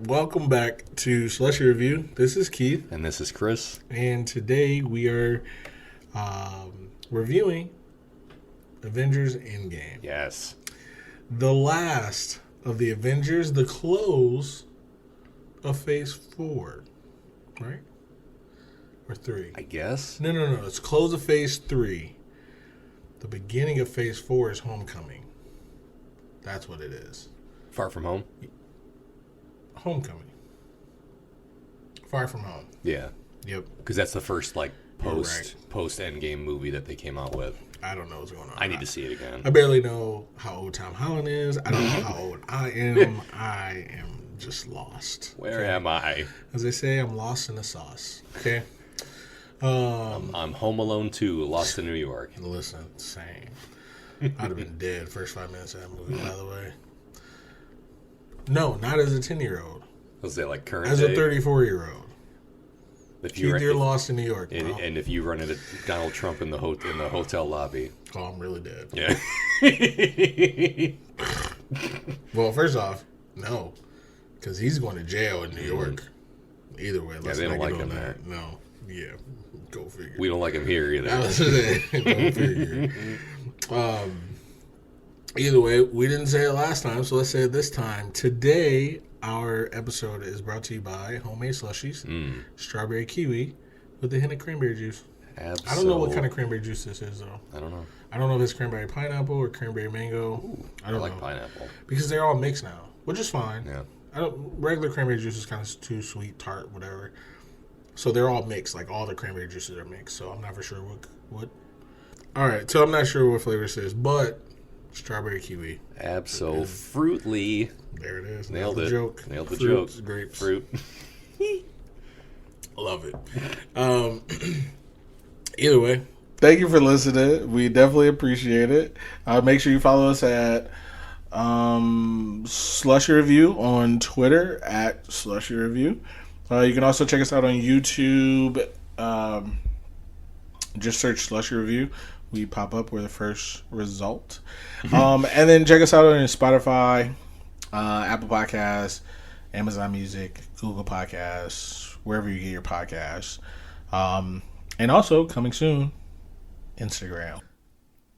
Welcome back to Slushie Review. This is Keith. And this is Chris. And today we are reviewing Avengers Endgame. Yes. The last of the Avengers, the close of Phase 4. Right? Or 3? I guess. No. It's close of Phase 3. The beginning of Phase 4 is Homecoming. That's what it is. Far From Home? Homecoming. Far From Home. Yeah. Yep. Because that's the first, post right. Endgame movie that they came out with. I don't know what's going on. I need to see it again. I barely know how old Tom Holland is. I don't know how old I am. I am just lost. Where am I? As they say, I'm lost in the sauce. Okay? I'm Home Alone 2, Lost in New York. Listen, same. I'd have been dead first 5 minutes of that movie, by the way. No, not as a 10-year-old. Was it current As day? a 34-year-old. Keith, you're lost in New York, bro. And if you run into Donald Trump in the hotel lobby. Oh, I'm really dead. Yeah. Well, first off, no. Because he's going to jail in New York. Either way. Yeah, they don't like him there. No. Yeah. Go figure. We don't like him here either. Go figure. Either way, we didn't say it last time, so let's say it this time. Today, our episode is brought to you by homemade slushies, strawberry kiwi, with a hint of cranberry juice. I don't know what kind of cranberry juice this is, though. I don't know. I don't know if it's cranberry pineapple or cranberry mango. Ooh, I don't like know. pineapple. Because they're all mixed now, which is fine. Yeah. Regular cranberry juice is kind of too sweet, tart, whatever. So they're all mixed. All the cranberry juices are mixed. So I'm not for sure what. All right. So I'm not sure what flavor this is, but strawberry kiwi. Absolutely. There it is. Nailed it. Joke. Nailed the Fruit, joke. Grapes. Fruit. Love it. Either way, thank you for listening. We definitely appreciate it. Make sure you follow us at Slushie Review on Twitter at Slushie Review. You can also check us out on YouTube. Just search Slushie Review. We pop up. We're the first result. And then check us out on Spotify, Apple Podcasts, Amazon Music, Google Podcasts, wherever you get your podcasts. And also, coming soon, Instagram.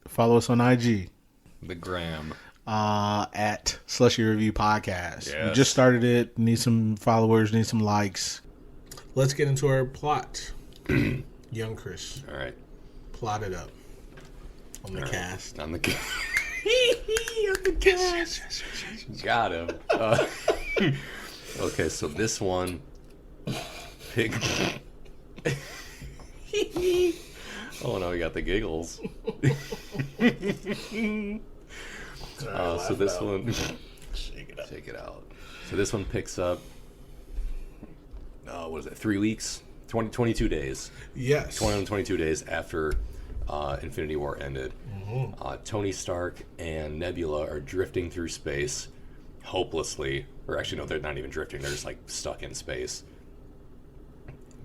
Follow us on IG. The gram. At Slushie Review Podcast. Yes. We just started it. Need some followers. Need some likes. Let's get into our plot. Young Chris. All right. Plot it up. On the cast. On the cast. On the cast. Got him. Okay, so this one. Oh no, we got the giggles. So this one, shake it out. So this one picks up. What is it? 3 weeks, 22 days. Yes. 22 days after Infinity War ended. Tony Stark and Nebula are drifting through space, hopelessly. Or actually, no, they're not even drifting. They're just stuck in space,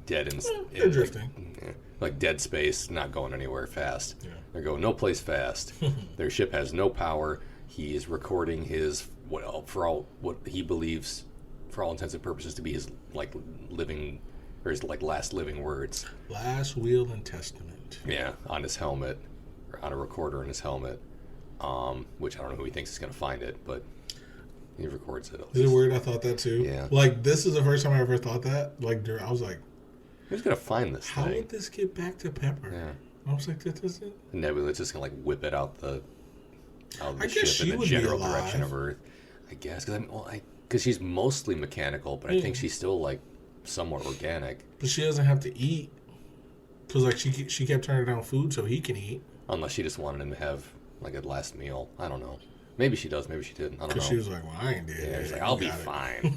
dead in. They're drifting. Dead space, not going anywhere fast. Yeah. They're going no place fast. Their ship has no power. He is recording his what he believes, for all intents and purposes, to be his living, or his last living words. Last will and testament. Yeah, on his helmet, or on a recorder in his helmet. Which I don't know who he thinks is going to find it, but he records it. Is it weird? I thought that too. Yeah. This is the first time I ever thought that. I was like, who's going to find this how thing? would this get back to Pepper? Yeah. I was like, that doesn't. Nebula's just going to whip it out the I guess ship she in the would general be alive. direction of Earth. I guess because she's mostly mechanical, but I think she's still somewhat organic. But she doesn't have to eat because she kept turning down food so he can eat. Unless she just wanted him to have a last meal. I don't know. Maybe she does. Maybe she didn't. I don't know. Because she was like, well, I ain't dead. Yeah, she's like, I'll be fine.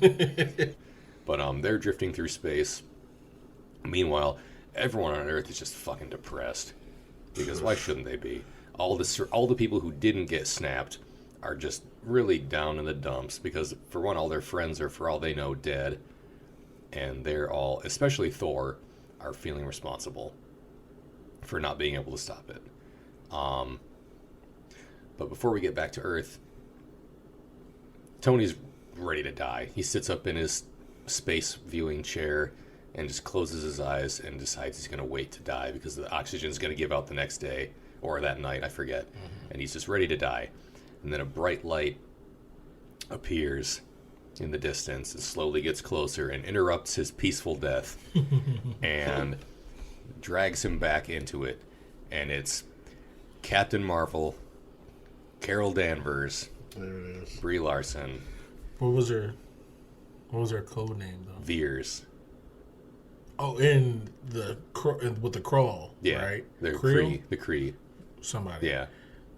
But they're drifting through space. Meanwhile, everyone on Earth is just fucking depressed. Because why shouldn't they be? All the people who didn't get snapped are just really down in the dumps because, for one, all their friends are, for all they know, dead. And they're all, especially Thor, are feeling responsible for not being able to stop it. But before we get back to Earth, Tony's ready to die. He sits up in his space viewing chair and just closes his eyes and decides he's going to wait to die because the oxygen's going to give out the next day or that night, I forget. And he's just ready to die. And then a bright light appears in the distance and slowly gets closer and interrupts his peaceful death and drags him back into it. And it's Captain Marvel, Carol Danvers, There it is. Brie Larson, What was her code name though? Veers. Oh, in with the crawl, Yeah, right? the Creel? The Kree. Somebody. Yeah.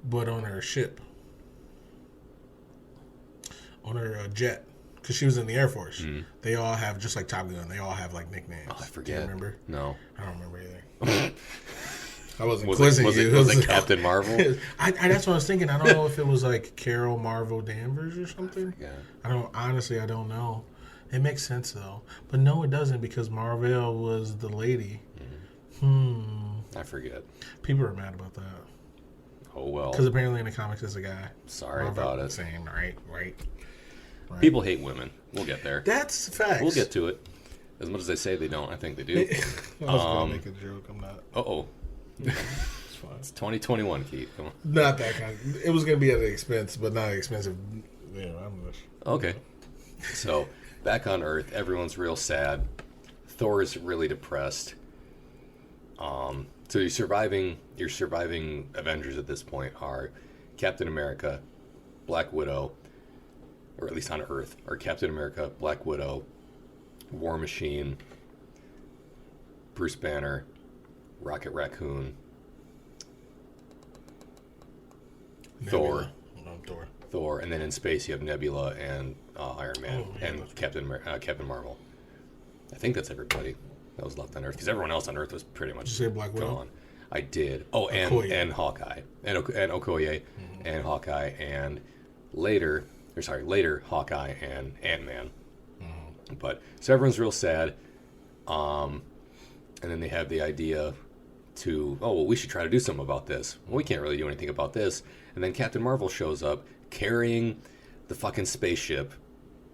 But on her ship, on her jet, because she was in the Air Force. They all have, just like Top Gun, they all have like nicknames. Oh, I Do forget. you remember? No. I don't remember either. I wasn't Was quizzing it, you. was it Captain Marvel? That's what I was thinking. I don't know if it was like Carol Marvel Danvers or something. Yeah. I don't know. It makes sense though, but no, it doesn't because Marvel was the lady. I forget. People are mad about that Oh, well. because apparently in the comics it's a guy. Sorry Marvel, about it. Same, right. People hate women. We'll get there. That's facts. We'll get to it. As much as they say they don't, I think they do. I was gonna make a joke. I'm not. Uh-oh. It's fine. It's 2021, Keith. Come on. Not that kind. It was gonna be at an expense, but not expensive. Yeah, I'm just. Okay. So, back on Earth, everyone's real sad. Thor's really depressed. So your surviving Avengers at this point are Captain America, Black Widow, or at least on Earth, are Captain America, Black Widow, War Machine, Bruce Banner, Rocket Raccoon, Nebula. Thor, and then in space you have Nebula and Iron Man Oh, yeah, and Captain Marvel. I think that's everybody that was left on Earth because everyone else on Earth was pretty much Did you say Black Widow? gone. I did. Oh, Okoye. and Hawkeye and Okoye and Hawkeye and later Hawkeye and Ant-Man. But so everyone's real sad. And then they have the idea to, we should try to do something about this. Well, we can't really do anything about this. And then Captain Marvel shows up carrying the fucking spaceship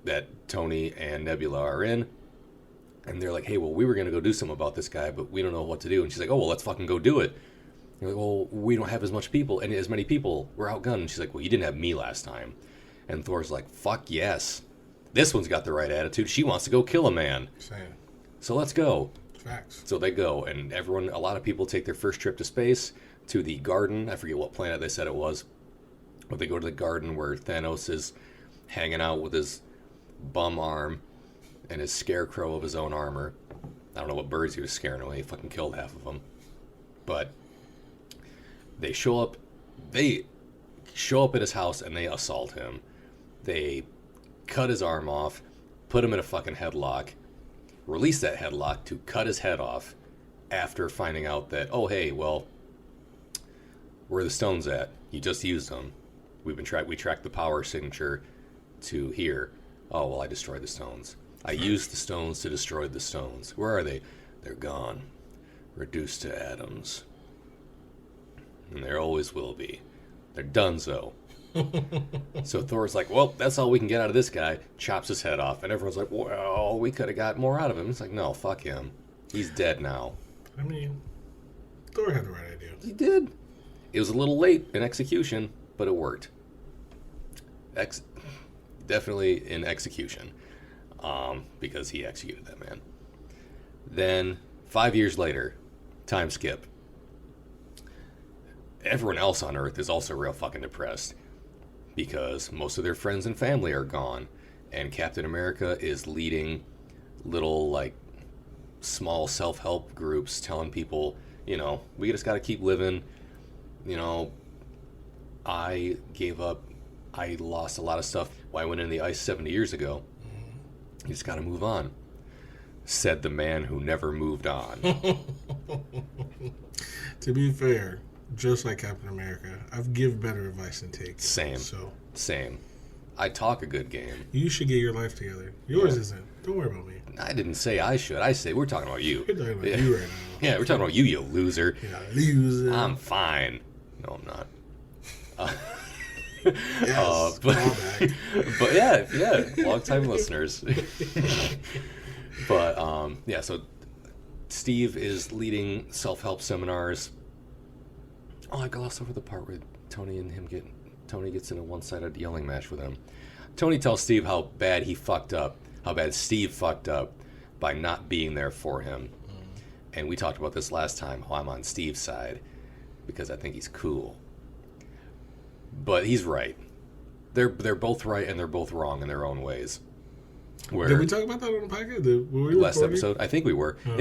that Tony and Nebula are in. And they're like, hey, well, we were going to go do something about this guy, but we don't know what to do. And she's like, oh, well, let's fucking go do it. And they're like, well, we don't have as many people. We're outgunned. And she's like, well, you didn't have me last time. And Thor's like, fuck yes. This one's got the right attitude. She wants to go kill a man. Same. So let's go. Facts. So they go, and a lot of people take their first trip to space, to the garden. I forget what planet they said it was. But they go to the garden where Thanos is hanging out with his bum arm and his scarecrow of his own armor. I don't know what birds he was scaring away. He fucking killed half of them. But they show up at his house and they assault him. They cut his arm off, put him in a fucking headlock, release that headlock to cut his head off after finding out that, oh, hey, well, where are the stones at? You just used them. We tracked the power signature to here. Oh, well, I destroyed the stones. I used the stones to destroy the stones. Where are they? They're gone. Reduced to atoms. And there always will be. They're donezo. So Thor's like, well, that's all we can get out of this guy. Chops his head off. And everyone's like, well, we could have got more out of him. It's like, no, fuck him. He's dead now. I mean, Thor had the right idea. He did. It was a little late in execution, but it worked. Definitely in execution. Because he executed that man. Then, 5 years later, time skip. Everyone else on Earth is also real fucking depressed. Because most of their friends and family are gone. And Captain America is leading little, like, small self-help groups telling people, we just gotta keep living. I gave up. I lost a lot of stuff. When I went in the ice 70 years ago. You just gotta move on. Said the man who never moved on. To be fair, just like Captain America, I've give better advice than take. Same. So Same. I talk a good game. you should get your life together. Yours isn't. Don't worry about me. I didn't say I should. I say we're talking about you. You're talking about you right now. Yeah, we're talking about you loser. Yeah, loser. I'm fine. No, I'm not. Yes, but, callback. but yeah, long time listeners. But yeah, so Steve is leading self-help seminars. Oh, I glossed over the part where Tony gets in a one-sided yelling match with him. Tony tells Steve how bad Steve fucked up by not being there for him. And we talked about this last time, how I'm on Steve's side because I think he's cool. But he's right. They're both right and they're both wrong in their own ways. Did we talk about that on the podcast? Were we Last recording? episode? I think we were. Oh.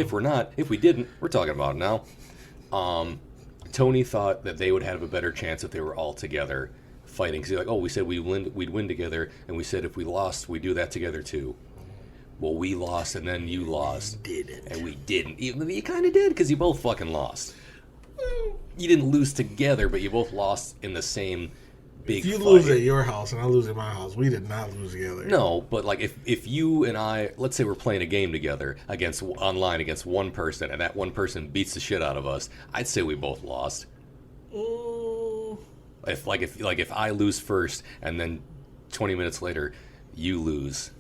If we didn't, we're talking about it now. Tony thought that they would have a better chance if they were all together fighting. Because he's like, oh, we said we'd win together, and we said if we lost, we'd do that together too. Well, we lost, and then you lost. And we didn't. Even though you kind of did, because you both fucking lost. You didn't lose together, but you both lost in the same big If you fight. lose at your house and I lose at my house, we did not lose together. No, but like if you and I, let's say we're playing a game together online against one person, and that one person beats the shit out of us, I'd say we both lost. Mm, If I lose first, and then 20 minutes later you lose.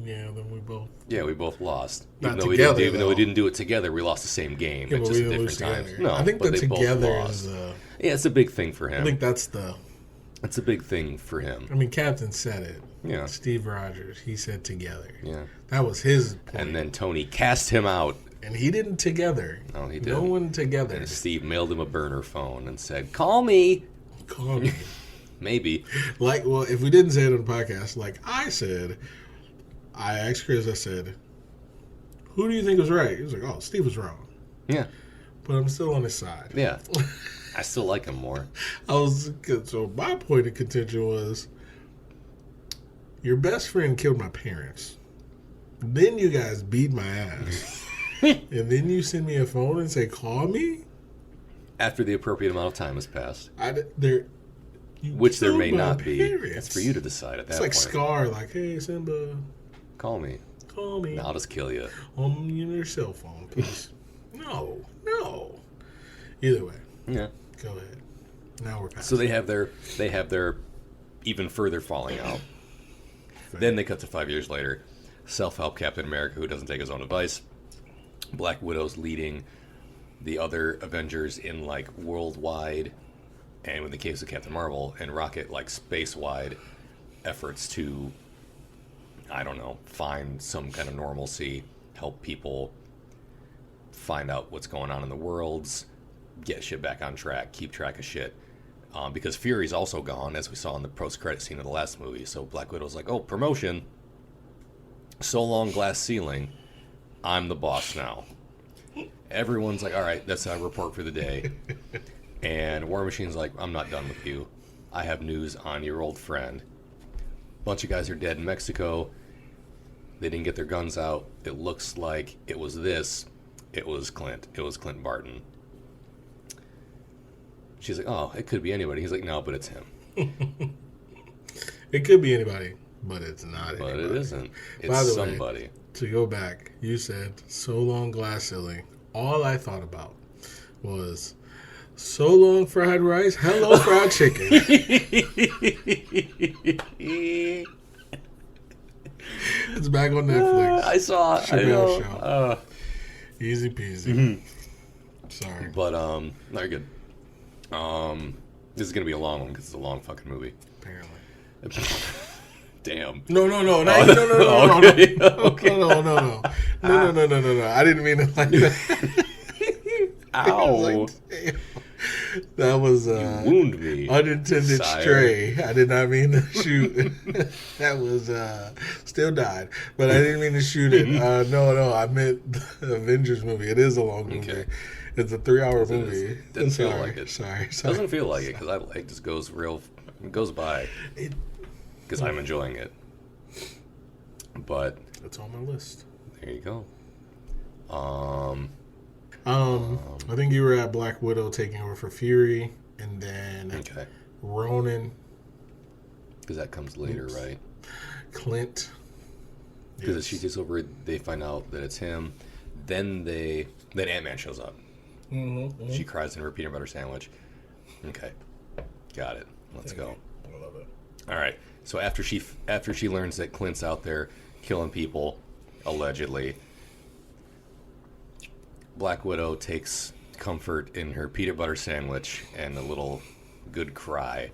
yeah, then we both. Yeah, we both lost. Not Even though together, we didn't do it together, we lost the same game. Yeah, It's but just we didn't different lose times. together. No, I think but the they both together lost. is. Yeah, it's a big thing for him. I think that's the. It's a big thing for him. I mean, Captain said it. Yeah. Steve Rogers. He said together. Yeah. That was his point. And then Tony cast him out. And he didn't together. No, he didn't. No one together. And Steve mailed him a burner phone and said, "Call me." Call me. Maybe. Like, well, if we didn't say it on the podcast, like I said, I asked Chris, I said, who do you think was right? He was like, oh, Steve was wrong. Yeah. But I'm still on his side. Yeah. I still like him more. So my point of contention was, your best friend killed my parents. Then you guys beat my ass. And then you send me a phone and say, call me? After the appropriate amount of time has passed. You Which there killed may my not be. parents. It's for you to decide at that It's like point. Scar, like, hey, Simba, Call me. call me And I'll just kill you. on your cell phone, please. No. Either way, Yeah. go ahead. Now we're past So they have their even further falling out. Then they cut to 5 years later. Self-help Captain America who doesn't take his own advice. Black Widow's leading the other Avengers in like worldwide, and in the case of Captain Marvel and Rocket, like space-wide efforts to, I don't know, find some kind of normalcy, help people find out what's going on in the worlds, get shit back on track, keep track of shit. Because Fury's also gone, as we saw in the post-credit scene of the last movie. So Black Widow's like, oh, promotion. So long, glass ceiling. I'm the boss now. Everyone's like, all right, that's our report for the day. And War Machine's like, I'm not done with you. I have news on your old friend. Bunch of guys are dead in Mexico. They didn't get their guns out. It looks like it was this. It was Clint. It was Clint Barton. She's like, oh, it could be anybody. He's like, no, but it's him. It could be anybody, but it's not But anybody. it isn't. It's By the somebody. way, to go back, you said, so long glass ceiling. All I thought about was, so long fried rice, hello fried chicken. It's back on Netflix. I saw it. I Chappelle know. Show. Easy peasy. Sorry. But very good. This is gonna be a long one because it's a long fucking movie. Apparently. Damn. No. Okay. No. I didn't mean it like that. I was Ow! like, damn. That was Wound me. unintended sire. stray. I did not mean to shoot. That was still died, but I didn't mean to shoot it. No, I meant the Avengers movie. It is a long movie. Okay. It's a 3-hour movie. Doesn't feel Sorry, like it. Sorry. Doesn't feel like it because it just goes by It- because I'm enjoying it. But It's on my list. there you go. I think you were at Black Widow taking over for Fury, and then Okay. Ronan, Because that comes later, Oops. right? Clint. Because Yes. she takes over, they find out that it's him. Then Ant-Man shows up. Mhm. She cries in her peanut butter sandwich. Okay. Got it. Let's go. I love it. All right. So after she learns that Clint's out there killing people, allegedly, Black Widow takes comfort in her peanut butter sandwich and a little good cry.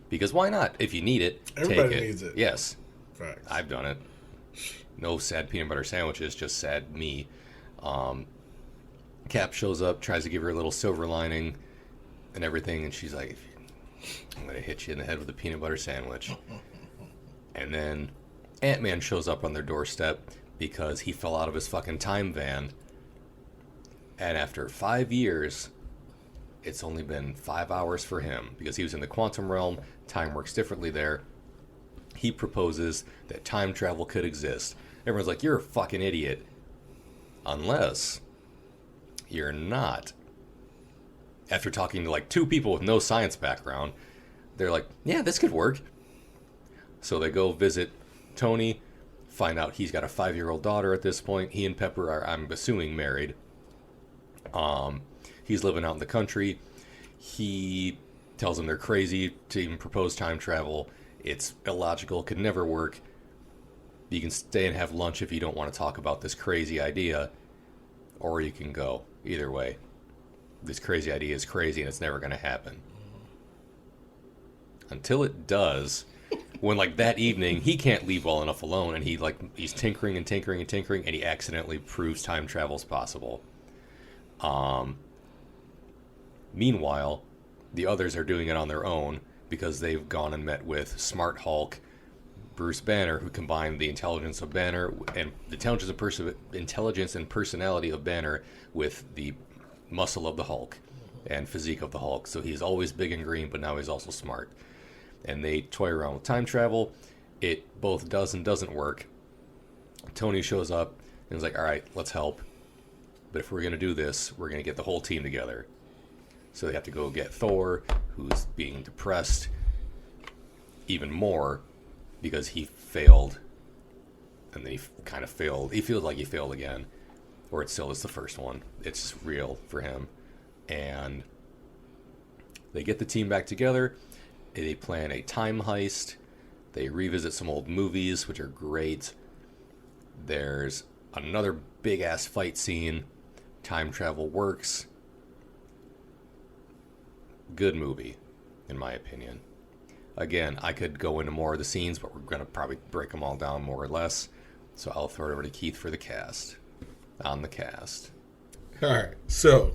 Because why not? If you need it, Everybody take it. needs it. Yes. Facts. I've done it. No sad peanut butter sandwiches, just sad me. Cap shows up, tries to give her a little silver lining and everything, and she's like, I'm going to hit you in the head with a peanut butter sandwich. And then Ant-Man shows up on their doorstep because he fell out of his fucking time van. And after 5 years, it's only been 5 hours for him because he was in the quantum realm. Time works differently there. He proposes that time travel could exist. Everyone's like, you're a fucking idiot. Unless you're not. After talking to like 2 people with no science background, they're like, yeah, this could work. So they go visit Tony, find out he's got a 5-year-old daughter at this point. He and Pepper are, I'm assuming, married. He's living out in the country. He tells them they're crazy to even propose time travel. It's illogical, could never work. You can stay and have lunch if you don't want to talk about this crazy idea, or you can go. Either way, this crazy idea is crazy and it's never going to happen. Until it does, when like that evening, he can't leave well enough alone, and he's tinkering and tinkering and tinkering, and he accidentally proves time travel's possible. Meanwhile, the others are doing it on their own because they've gone and met with Smart Hulk, Bruce Banner, who combined the intelligence of Banner and the intelligence and personality of Banner with the muscle of the Hulk and physique of the Hulk. So he's always big and green, but now he's also smart. And they toy around with time travel. It both does and doesn't work. Tony shows up and is like, all right, let's help. But if we're going to do this, we're going to get the whole team together. So they have to go get Thor, who's being depressed even more because he failed. And then he kind of failed. He feels like he failed again. Or it still is the first one. It's real for him. And they get the team back together. They plan a time heist. They revisit some old movies, which are great. There's another big-ass fight scene. Time travel works. Good movie, in my opinion. Again, I could go into more of the scenes, but we're going to probably break them all down more or less. So I'll throw it over to Keith for the cast. On the cast. All right. So,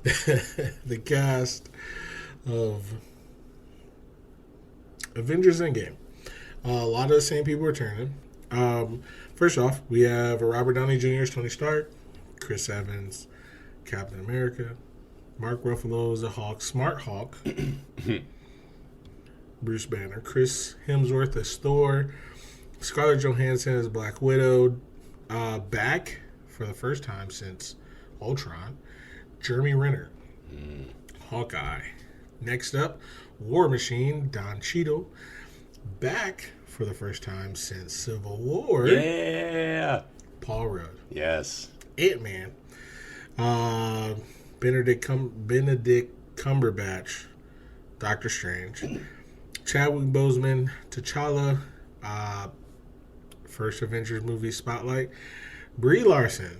the cast of Avengers Endgame. A lot of the same people returning. First off, we have Robert Downey Jr. as Tony Stark, Chris Evans, Captain America, Mark Ruffalo as the Hulk, Smart Hulk, Bruce Banner, Chris Hemsworth as Thor, Scarlett Johansson as Black Widow, back for the first time since Ultron, Jeremy Renner, Hawkeye. Next up, War Machine, Don Cheadle, back for the first time since Civil War. Yeah. Paul Rudd. Yes. Ant-Man. Benedict Cumberbatch, Doctor Strange. Chadwick Boseman, T'Challa, first Avengers movie spotlight. Brie Larson,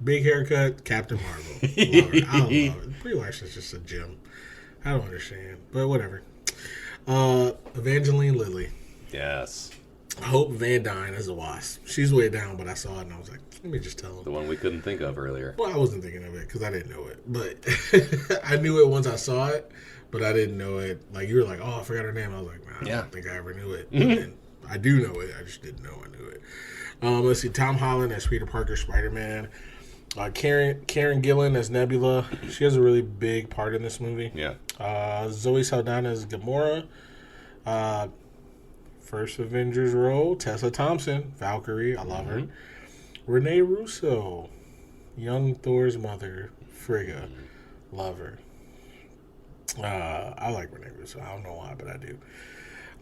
big haircut, Captain Marvel. Love her. I love it. Brie Larson's just a gem. I don't understand, but whatever. Evangeline Lilly. Yes. Hope Van Dyne as a Wasp. She's way down, but I saw it and I was like, let me just tell him. The one we couldn't think of earlier. Well, I wasn't thinking of it because I didn't know it. But I knew it once I saw it, but I didn't know it. Like, you were like, oh, I forgot her name. I was like, man, I don't think I ever knew it. And I do know it. I just didn't know I knew it. Let's see. Tom Holland as Peter Parker, Spider-Man. Karen Gillan as Nebula. She has a really big part in this movie. Yeah. Zoe Saldana as Gamora. First Avengers role, Tessa Thompson, Valkyrie. I love her. Renee Russo, young Thor's mother, Frigga. Love her. I like Renee Russo. I don't know why, but I do.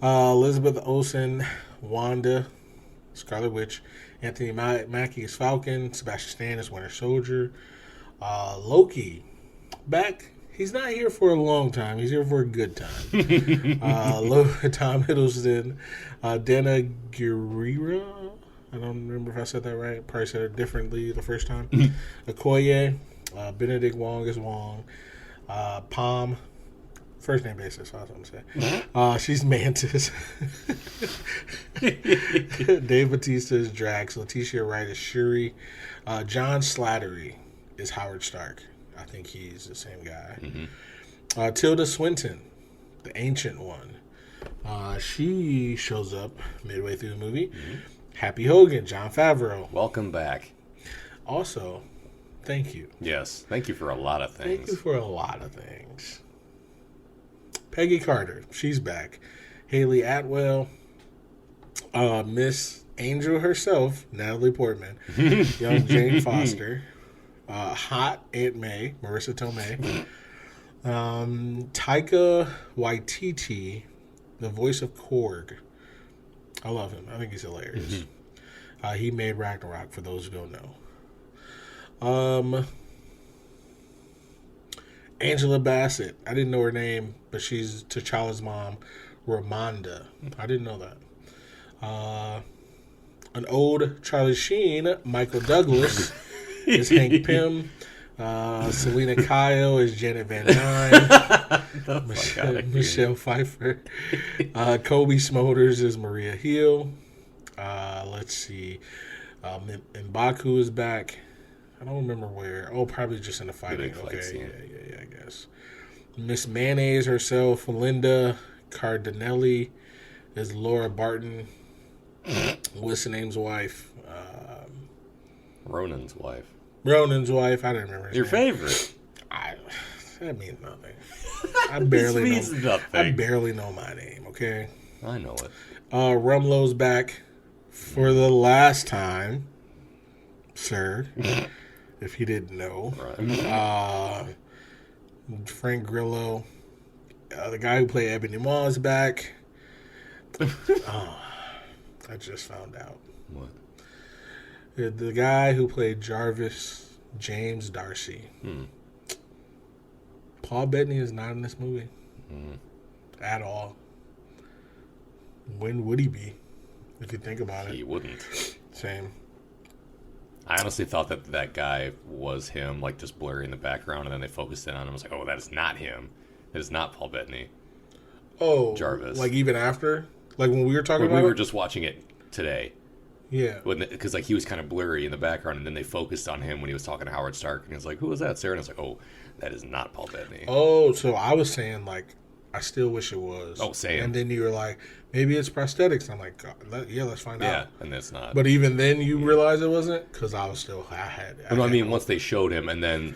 Elizabeth Olsen, Wanda, Scarlet Witch. Anthony Mackie is Falcon. Sebastian Stan is Winter Soldier. Loki, back He's not here for a long time. He's here for a good time. Tom Hiddleston, Dana Gurira. I don't remember if I said that right. Probably said it differently the first time. Okoye, Benedict Wong is Wong. Palm, first name basis, that's what I'm saying. She's Mantis. Dave Bautista is Drax. Letitia Wright is Shuri. John Slattery is Howard Stark. I think he's the same guy. Tilda Swinton, the Ancient One. She shows up midway through the movie. Happy Hogan, John Favreau. Welcome back. Also, thank you. Yes, thank you for a lot of things. Thank you for a lot of things. Peggy Carter, she's back. Haley Atwell, Miss Angel herself, Natalie Portman, young Jane Foster, hot Aunt May, Marissa Tomei, Taika Waititi, the voice of Korg. I love him. I think he's hilarious. He made Ragnarok, for those who don't know. Angela Bassett. I didn't know her name, but she's T'Challa's mom, Ramonda. I didn't know that. An old Charlie Sheen, Michael Douglas, is Hank Pym. Selena Kyle is Janet Van Dyne. Michelle Pfeiffer. Kobe Smulders is Maria Hill. Let's see. M'Baku is back. I don't remember where. Oh, probably just in the fighting. Okay, yeah, I guess. Miss Mayonnaise herself, Linda Cardinelli, is Laura Barton. What's the name's wife? Ronan's wife. Ronan's wife. I don't remember his Your name. favorite. That means nothing. I barely means know. nothing. I barely know my name. Okay. I know it. Rumlow's back for the last time, sir. If you didn't know. Right. Frank Grillo, the guy who played Ebony Maw is back. I just found out. What? The guy who played Jarvis, James Darcy. Paul Bettany is not in this movie at all. When would he be? If you think about it. He wouldn't. Same. I honestly thought that guy was him, like just blurry in the background, and then they focused in on him. I was like, oh, that is not him. That is not Paul Bettany. Oh, Jarvis. Like even after? Like when we were talking When about we were it? just watching it today. Yeah. Because like he was kind of blurry in the background, and then they focused on him when he was talking to Howard Stark, and he was like, who was that, Sarah? And I was like, oh, that is not Paul Bettany. Oh, so I was saying, like, I still wish it was. Oh, same. And then you were like, maybe it's prosthetics. I'm like, yeah, let's find out. Yeah, and it's not. But even then you realized it wasn't? Because I was still, I had once they showed him, and then,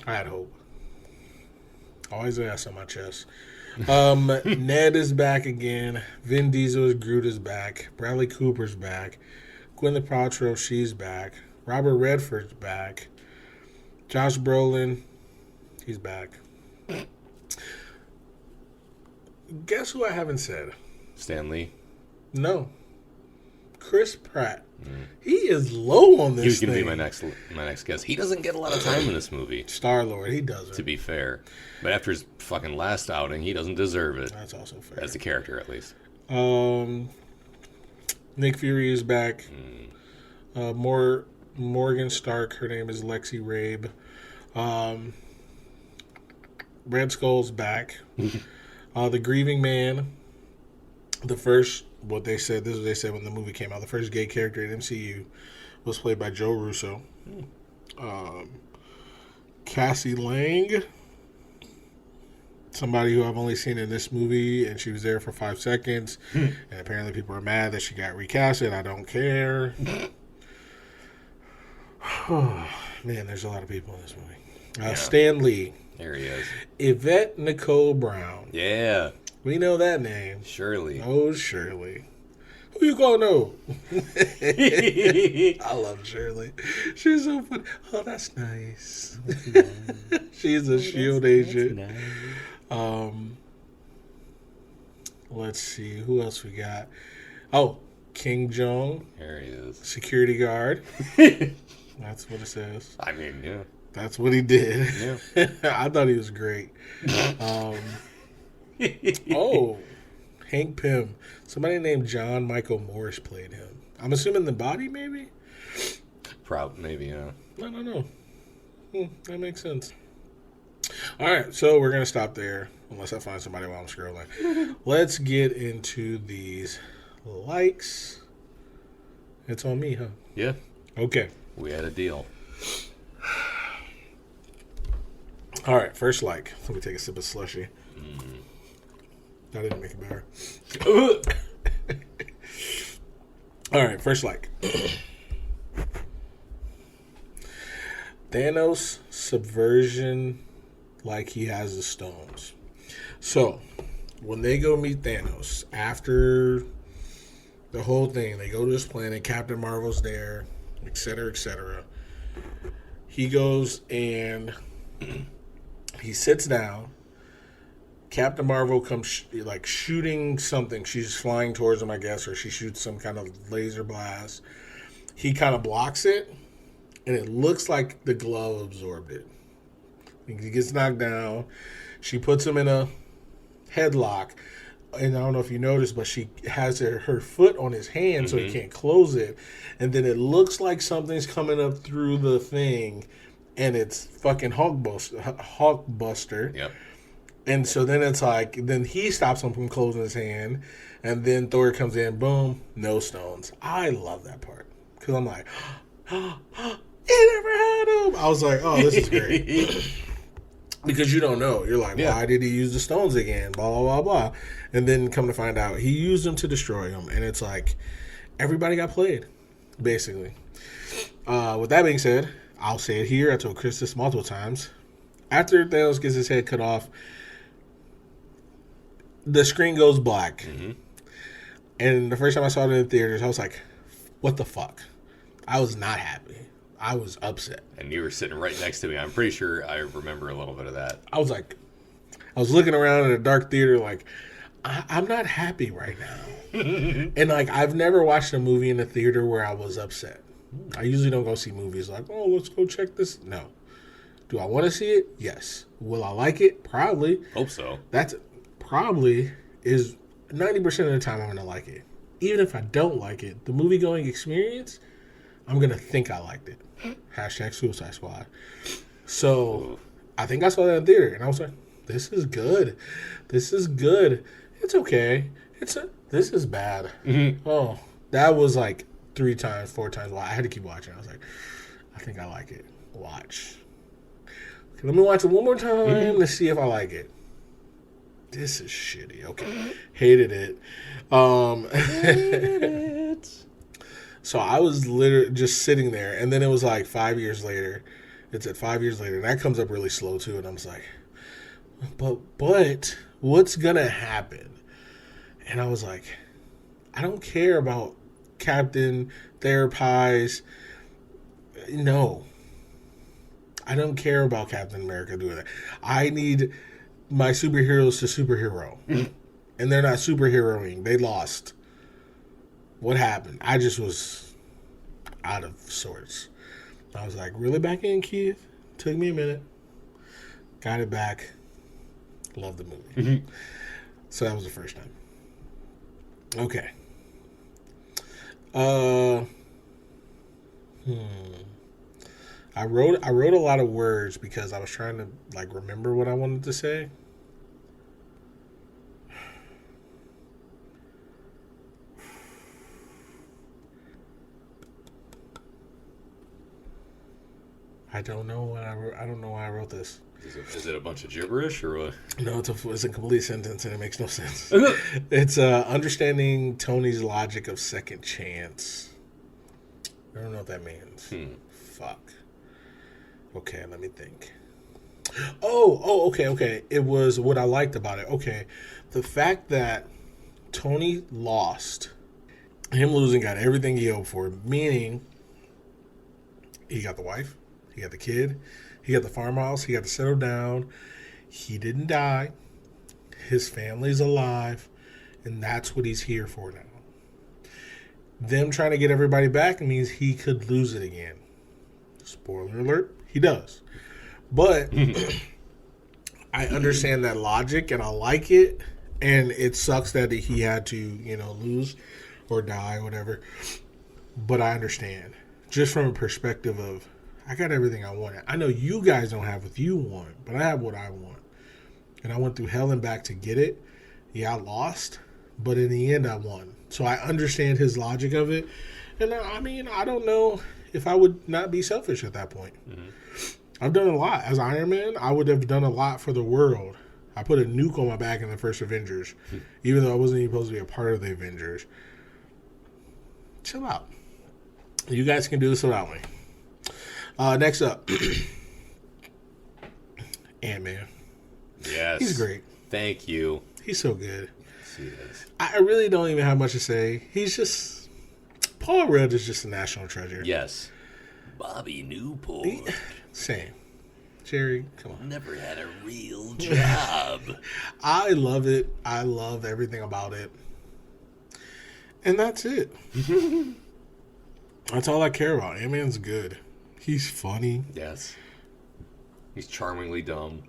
I had hope. Always an ass on my chest. Ned is back again. Vin Diesel's Groot is back. Bradley Cooper's back. Gwyneth Paltrow, she's back. Robert Redford's back. Josh Brolin, he's back. Guess who I haven't said? Stan Lee. No. Chris Pratt. He is low on this He was going to thing. be my next guest. He doesn't get a lot of time in this movie. Star-Lord, he doesn't. To be fair. But after his fucking last outing, he doesn't deserve it. That's also fair. As a character, at least. Nick Fury is back. Morgan Stark, her name is Lexi Rabe. Red Skull's back. The Grieving Man, the first, this is what they said when the movie came out, the first gay character in MCU was played by Joe Russo. Cassie Lang, somebody who I've only seen in this movie, and she was there for 5 seconds, and apparently people are mad that she got recasted. I don't care. Man, there's a lot of people in this movie. Stan Lee. There he is. Yvette Nicole Brown. Yeah. We know that name. Shirley. Oh, Shirley. Who you gonna know? I love Shirley. She's so funny. Oh, that's nice. She's a SHIELD agent. Nice. Let's see. Who else we got? Oh, King Jong. There he is. Security guard. That's what it says. I mean, yeah. That's what he did. Yeah. I thought he was great. Oh, Hank Pym. Somebody named John Michael Morris played him. I'm assuming the body, maybe? Maybe, yeah. I don't know. That makes sense. All right, so we're going to stop there, unless I find somebody while I'm scrolling. Let's get into these likes. It's on me, huh? Yeah. Okay. We had a deal. All right, first like. Let me take a sip of Slushie. That didn't make it better. All right, first like. Thanos subversion like he has the stones. So, when they go meet Thanos, after the whole thing, they go to this planet, Captain Marvel's there, etc., etc. He goes and he sits down. Captain Marvel comes shooting something. She's flying towards him, I guess, or she shoots some kind of laser blast. He kind of blocks it, and it looks like the glove absorbed it. He gets knocked down. She puts him in a headlock. And I don't know if you noticed, but she has her foot on his hand so he can't close it. And then it looks like something's coming up through the thing, and it's fucking Hulkbuster. Yep. And so then it's like, then he stops him from closing his hand. And then Thor comes in, boom, no stones. I love that part. Because I'm like, he never had him. I was like, oh, this is great. Because you don't know. You're like, why did he use the stones again? Blah, blah, blah, blah. And then come to find out, he used them to destroy him. And it's like, everybody got played, basically. With that being said, I'll say it here. I told Chris this multiple times. After Thanos gets his head cut off, the screen goes black. And the first time I saw it in the theaters, I was like, what the fuck? I was not happy. I was upset. And you were sitting right next to me. I'm pretty sure I remember a little bit of that. I was looking around in a dark theater like, I'm not happy right now. And like, I've never watched a movie in a theater where I was upset. I usually don't go see movies like, oh, let's go check this. No. Do I want to see it? Yes. Will I like it? Probably. Hope so. That's probably is 90% of the time I'm going to like it. Even if I don't like it, the movie-going experience, I'm going to think I liked it. Hashtag Suicide Squad. So, I think I saw that in theater, and I was like, this is good. This is good. It's okay. This is bad. Oh, that was like 3 times, 4 times. Well, I had to keep watching. I was like, I think I like it. Watch. Okay, let me watch it one more time to see if I like it. This is shitty. Okay. Hated it. So I was literally just sitting there, and then it was like 5 years later. It's at 5 years later, and that comes up really slow too. And I'm just like, but what's gonna happen? And I was like, I don't care about Captain Therapies. No, I don't care about Captain America doing that. I need my superheroes to superhero, and they're not superheroing. They lost. What happened? I just was out of sorts. I was like, really back in, Keith? Took me a minute. Got it back. Loved the movie. So that was the first time. Okay. I wrote a lot of words because I was trying to like remember what I wanted to say. I don't know what I wrote. I don't know why I wrote this. Is it a bunch of gibberish or what? No, it's a complete sentence and it makes no sense. It's understanding Tony's logic of second chance. I don't know what that means. Fuck. Okay, let me think. Okay. It was what I liked about it. Okay, the fact that Tony lost, him losing got everything he hoped for, meaning he got the wife, he got the kid, he got the farmhouse, he got to settle down, he didn't die, his family's alive, and that's what he's here for now. Them trying to get everybody back means he could lose it again. Spoiler alert, he does. But I understand that logic and I like it. And it sucks that he had to, lose or die or whatever. But I understand. Just from a perspective of, I got everything I wanted. I know you guys don't have what you want, but I have what I want. And I went through hell and back to get it. Yeah, I lost. But in the end, I won. So I understand his logic of it. And I mean, I don't know if I would not be selfish at that point. Mm-hmm. I've done a lot. As Iron Man, I would have done a lot for the world. I put a nuke on my back in the first Avengers, even though I wasn't even supposed to be a part of the Avengers. Chill out. You guys can do this without me. Next up, Ant-Man. Yes. He's great. Thank you. He's so good. Yes, he is. I really don't even have much to say. He's just... Paul Rudd is just a national treasure. Yes. Bobby Newport. Same. Jerry, come on. Never had a real job. I love it. I love everything about it. And that's it. That's all I care about. Ant-Man's good. He's funny. Yes. He's charmingly dumb.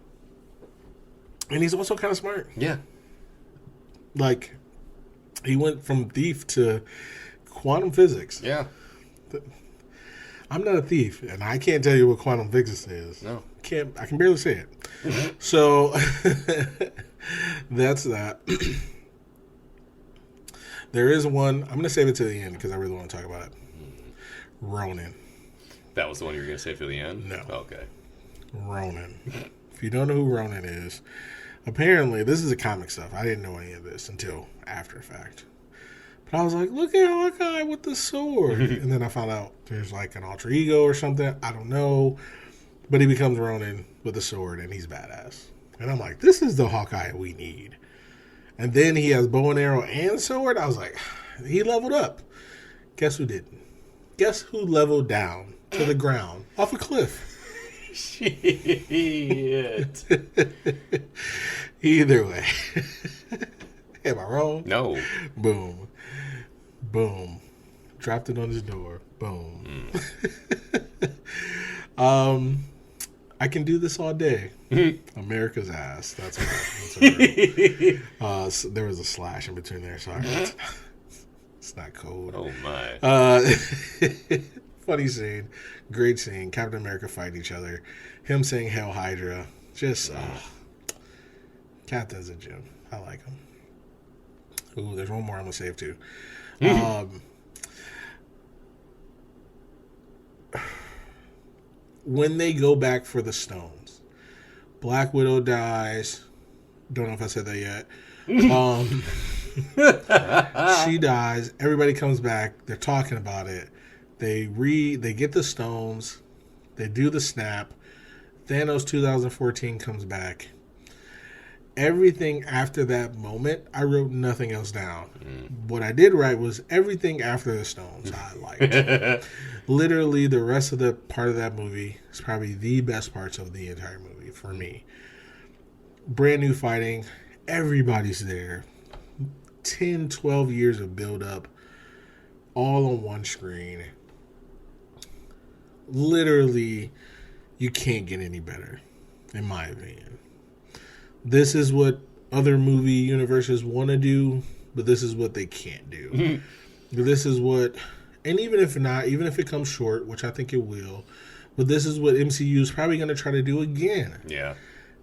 And he's also kind of smart. Yeah. Like, he went from thief to quantum physics. Yeah. I'm not a thief, and I can't tell you what quantum physics is. No. I can barely say it. So, that's that. There is one. I'm going to save it to the end because I really want to talk about it. Ronin. That was the one you were going to say for the end? No. Okay. Ronin. If you don't know who Ronin is, apparently, this is a comic stuff. I didn't know any of this until after the fact. But I was like, look at Hawkeye with the sword. And then I found out there's like an alter ego or something. I don't know. But he becomes Ronin with a sword and he's badass. And I'm like, this is the Hawkeye we need. And then he has bow and arrow and sword. I was like, he leveled up. Guess who didn't? Guess who leveled down to the ground off a cliff? Shit. Either way. Am I wrong? No. Boom. Boom. Dropped it on his door. Boom. I can do this all day. America's ass. That's what there was a slash in between there. Sorry. It's not code. Oh, my. Funny scene. Great scene. Captain America fighting each other. Him saying Hail Hydra. Just, Captain's a gem. I like him. Ooh, there's one more I'm going to save too. When they go back for the stones, Black Widow dies. Don't know if I said that yet. She dies. Everybody comes back. They're talking about it. They get the stones. They do the snap. Thanos 2014 comes back. Everything after that moment, I wrote nothing else down. What I did write was everything after the stones I liked. Literally, the rest of the part of that movie is probably the best parts of the entire movie for me. Brand new fighting. Everybody's there. 10, 12 years of build-up. All on one screen. Literally, you can't get any better, in my opinion. This is what other movie universes want to do, but this is what they can't do. This is what, and even if not, even if it comes short, which I think it will, but this is what MCU is probably going to try to do again. Yeah.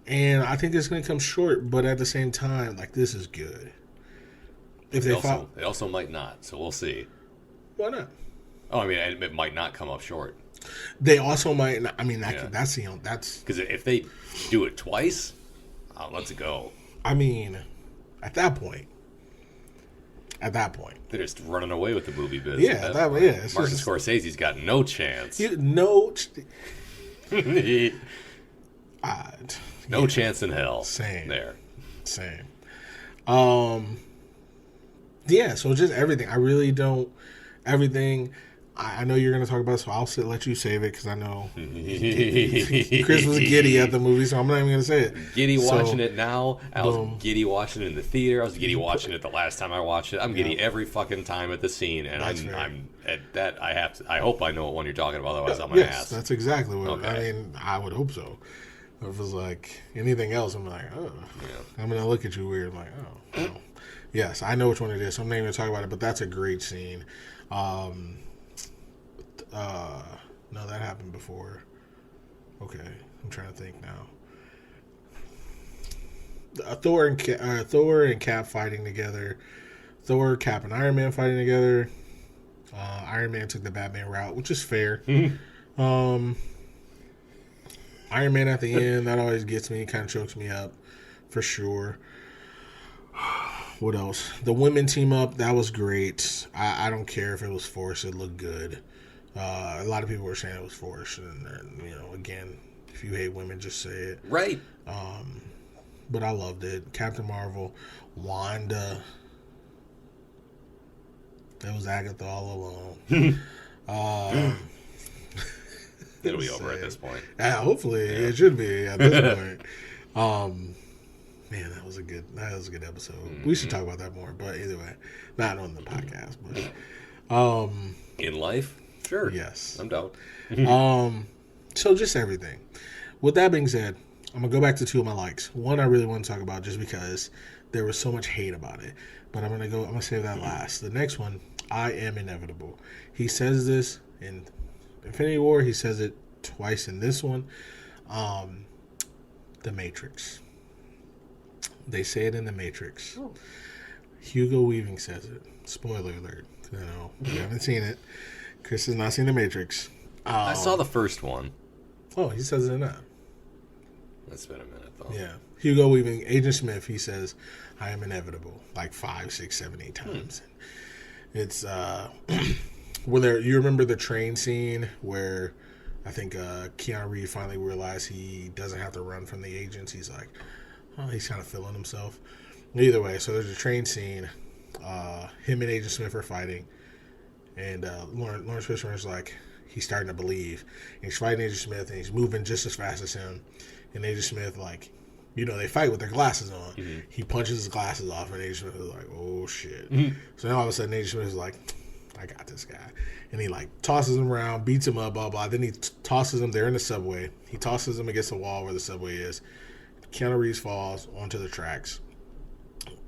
And I think it's going to come short, but at the same time, like, this is good. If It also might not, so we'll see. Why not? Oh, I mean, it might not come up short. They also might not, I mean, that's because if they do it twice, let's go. I mean, at that point, they're just running away with the movie business. Yeah, Martin Scorsese's got no chance. No chance in hell. Same. There. Same. Yeah, so just everything. I really don't. Everything. I know you're going to talk about it, so I'll let you save it because I know Chris was giddy at the movie, so I'm not even going to say it. Giddy watching it now. I was giddy watching it in the theater. I was giddy watching it the last time I watched it. I'm giddy every fucking time at the scene, and I'm at that. I have to. I hope I know what one you're talking about. Otherwise, I'm gonna ask. That's exactly what. Okay. I mean, I would hope so. If it was like anything else, I'm like, oh, I'm gonna look at you weird. I'm like, oh, no. Yes, I know which one it is. So I'm not even gonna talk about it, but that's a great scene. No, that happened before. Okay, I'm trying to think now. Thor and Cap fighting together. Thor, Cap, and Iron Man fighting together. Iron Man took the Batman route, which is fair. Iron Man at the end, that always gets me, kind of chokes me up, for sure. What else? The women team up, that was great. I don't care if it was forced, it looked good. A lot of people were saying it was forced, and again, if you hate women, just say it. Right. But I loved it. Captain Marvel, Wanda. That was Agatha all alone. It'll be over at this point. Hopefully, it should be at this point. Man, that was a good episode. Mm-hmm. We should talk about that more, but either way, not on the podcast. But in life, sure, yes, I'm down. So just everything. With that being said, I'm gonna go back to two of my likes. One I really want to talk about just because there was so much hate about it, but I'm gonna save that last. The next one, I am inevitable. He says this in Infinity War. He says it twice in this one. The Matrix. They say it in The Matrix. Oh. Hugo Weaving says it. Spoiler alert. You know, you haven't seen it. Chris has not seen The Matrix. I saw the first one. Oh, he says it in that. It's been a minute, though. Yeah. Hugo Weaving, Agent Smith, he says, I am inevitable. Like 5, 6, 7, 8 times. It's, where you remember the train scene where I think Keanu Reeves finally realized he doesn't have to run from the agents. He's like, oh, he's kind of feeling himself. Either way, so there's a train scene. Him and Agent Smith are fighting. And Lawrence Fishburne's like, he's starting to believe. And he's fighting Agent Smith, and he's moving just as fast as him. And Agent Smith, like, they fight with their glasses on. Mm-hmm. He punches his glasses off, and Agent Smith is like, oh, shit. Mm-hmm. So now all of a sudden, Agent Smith is like, I got this guy. And he, like, tosses him around, beats him up, blah, blah. Then he tosses him. They're in the subway. He tosses him against the wall where the subway is. Keanu Reeves falls onto the tracks.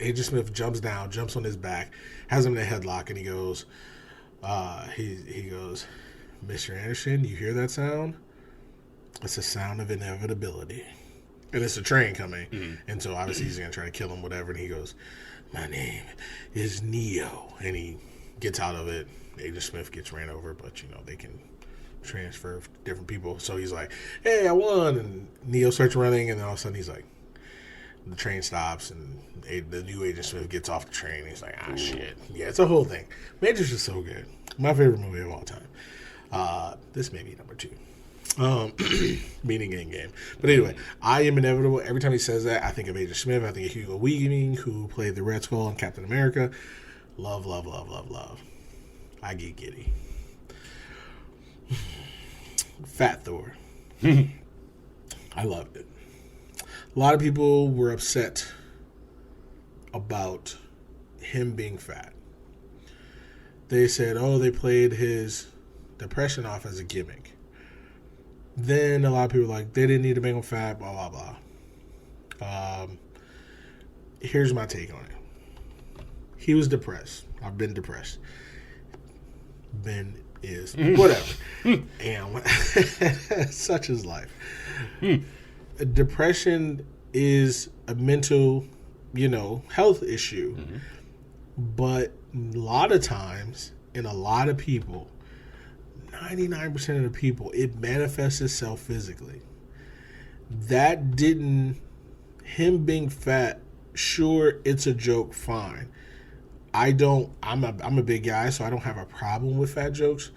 Agent Smith jumps down, jumps on his back, has him in a headlock, and he goes, he goes, Mr. Anderson, you hear that sound? It's a sound of inevitability. And it's a train coming. Mm-hmm. And so obviously he's going to try to kill him, whatever. And he goes, my name is Neo. And he gets out of it. Agent Smith gets ran over, but, they can transfer different people. So he's like, hey, I won. And Neo starts running, and then all of a sudden he's like, the train stops, and the new Agent Smith gets off the train. And he's like, shit. Yeah, it's a whole thing. Matrix is so good. My favorite movie of all time. This may be number 2. Meaning Endgame. But anyway, I am inevitable. Every time he says that, I think of Agent Smith. I think of Hugo Weaving, who played the Red Skull in Captain America. Love, love, love, love, love. I get giddy. Fat Thor. I loved it. A lot of people were upset about him being fat. They said, they played his depression off as a gimmick. Then a lot of people were like, they didn't need to make him fat, blah, blah, blah. Here's my take on it. He was depressed. I've been depressed. Ben is. Whatever. And such is life. Depression is a mental, health issue. Mm-hmm. But a lot of times, in a lot of people, 99% of the people, it manifests itself physically. Him being fat, sure, it's a joke, fine. I'm a big guy, so I don't have a problem with fat jokes.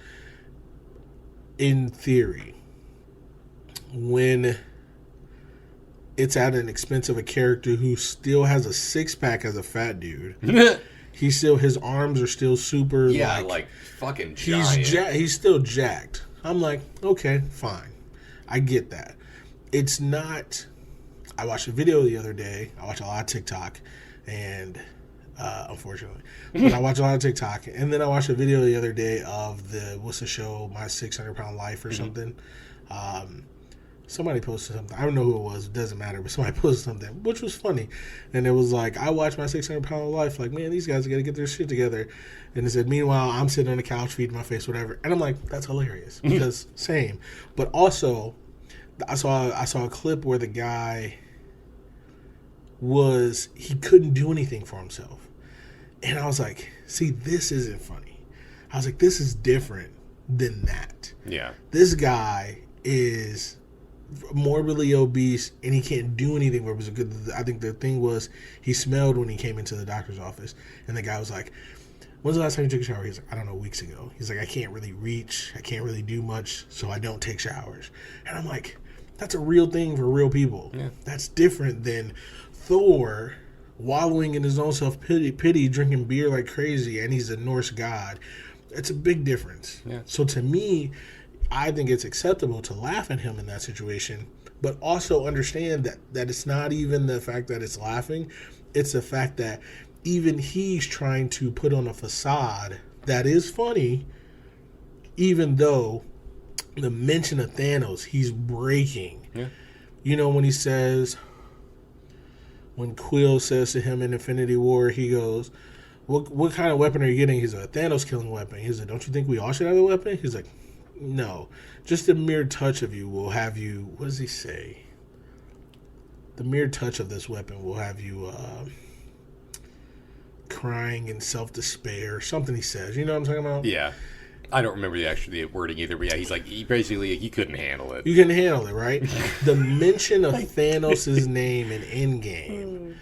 In theory, when it's at an expense of a character who still has a six-pack as a fat dude, his arms are still super. Yeah, like fucking giant. He's still jacked. I'm like, okay, fine, I get that. It's not. I watched a video the other day. I watch a lot of TikTok, and unfortunately, but I watch a lot of TikTok, and then I watched a video the other day of what's the show, My 600-Pound Life or something. Somebody posted something. I don't know who it was. It doesn't matter. But somebody posted something, which was funny. And it was like, I watched My 600-Pound Life. Like, man, these guys got to get their shit together. And it said, meanwhile, I'm sitting on the couch feeding my face, whatever. And I'm like, that's hilarious. Because same. But also, I saw a clip where the guy he couldn't do anything for himself. And I was like, see, this isn't funny. I was like, this is different than that. Yeah. This guy is morbidly obese and he can't do anything for himself. I think the thing was he smelled when he came into the doctor's office, and the guy was like, when's the last time you took a shower? He's like, I don't know, weeks ago. He's like, I can't really reach, I can't really do much, so I don't take showers. And I'm like, that's a real thing for real people. Yeah. That's different than Thor wallowing in his own self-pity, drinking beer like crazy, and he's a Norse god. It's a big difference. Yeah. So to me, I think it's acceptable to laugh at him in that situation, but also understand that it's not even the fact that it's laughing. It's the fact that even he's trying to put on a facade that is funny, even though the mention of Thanos, he's breaking. Yeah. You know, when Quill says to him in Infinity War, he goes, what kind of weapon are you getting? He's like, a Thanos killing weapon. He's like, don't you think we all should have a weapon? He's like, no. Just the mere touch of you will have you, what does he say? The mere touch of this weapon will have you crying in self-despair. Something he says. You know what I'm talking about? Yeah. I don't remember the wording either, but yeah, he's like, he couldn't handle it. You couldn't handle it, right? The mention of Thanos' name in Endgame,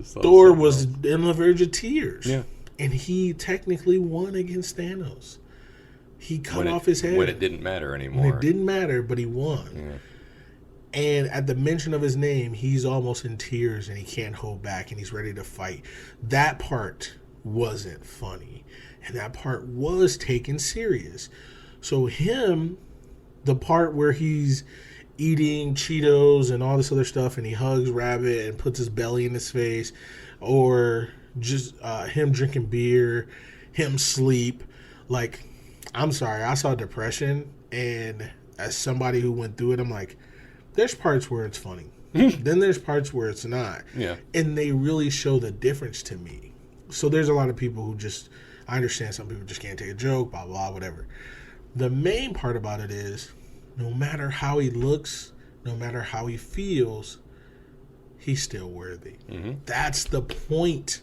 Thor was in the verge of tears. Yeah. And he technically won against Thanos. He cut off his head. When it didn't matter anymore. When it didn't matter, but he won. Yeah. And at the mention of his name, he's almost in tears and he can't hold back and he's ready to fight. That part wasn't funny. And that part was taken serious. So the part where he's eating Cheetos and all this other stuff and he hugs Rabbit and puts his belly in his face, or just him drinking beer, him sleep, like, I'm sorry, I saw depression, and as somebody who went through it, I'm like, there's parts where it's funny. Then there's parts where it's not. Yeah. And they really show the difference to me. So there's a lot of people who just, I understand some people just can't take a joke, blah, blah, whatever. The main part about it is, no matter how he looks, no matter how he feels, he's still worthy. Mm-hmm. That's the point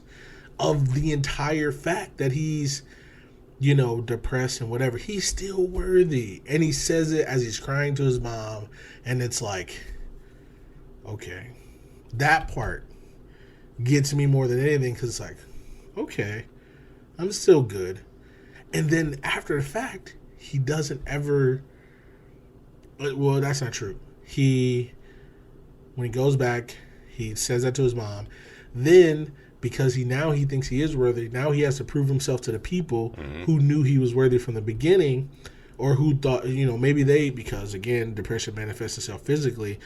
of the entire fact that he's, depressed and whatever. He's still worthy. And he says it as he's crying to his mom. And it's like, okay. That part gets me more than anything because it's like, okay, I'm still good. And then after the fact, he doesn't ever... Well, that's not true. When he goes back, he says that to his mom. Then... because he thinks he is worthy. Now he has to prove himself to the people who knew he was worthy from the beginning, or who thought, maybe because again, depression manifests itself physically.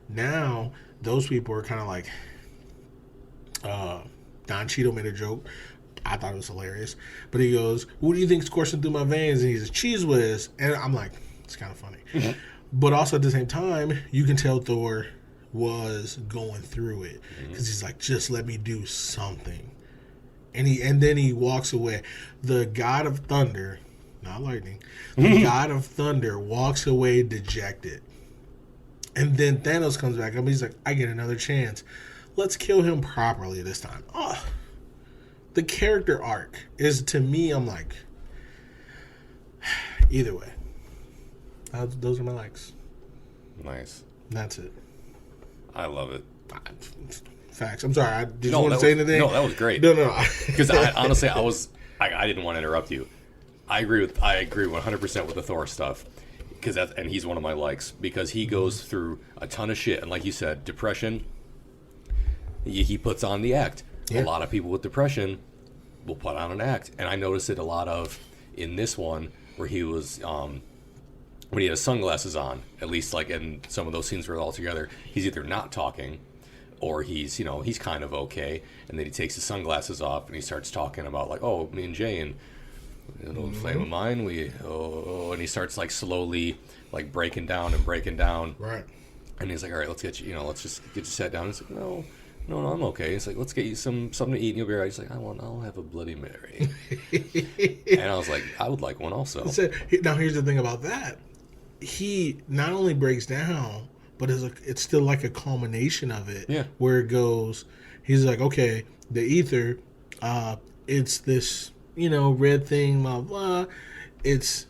Now those people are kind of like, Don Cheadle made a joke. I thought it was hilarious, but he goes, "What do you think's coursing through my veins?" And he's a Cheese Whiz, and I'm like, it's kind of funny. Mm-hmm. But also at the same time, you can tell Thor was going through it because he's like, just let me do something, and then he walks away. The God of Thunder, not lightning, the God of Thunder walks away dejected, and then Thanos comes back up. He's like, I get another chance. Let's kill him properly this time. Oh, the character arc is, to me, I'm like, either way, those are my likes. Nice. That's it. I love it. Facts. I'm sorry. Did you want to say anything? No, that was great. No. Because honestly, I didn't want to interrupt you. I agree 100% with the Thor stuff, and he's one of my likes because he goes through a ton of shit, and like you said, depression. He puts on the act. Yeah. A lot of people with depression will put on an act. And I noticed it a lot of in this one where he was when he had his sunglasses on, at least like in some of those scenes where they're all together, he's either not talking or he's, you know, he's kind of okay, and then he takes his sunglasses off and he starts talking about like, oh, me and Jane, an old flame of mine, and he starts like slowly like breaking down. Right. And he's like, all right, let's get you, you know, let's just get you sat down. He's like, no, I'm okay. He's like, let's get you something to eat and you'll be all right. He's like, I'll have a Bloody Mary. And I was like, I would like one also. So, now here's the thing about that. He not only breaks down, but it's still like a culmination of it. Yeah. Where it goes, he's like, okay, the ether, it's this, you know, red thing, blah, blah. It's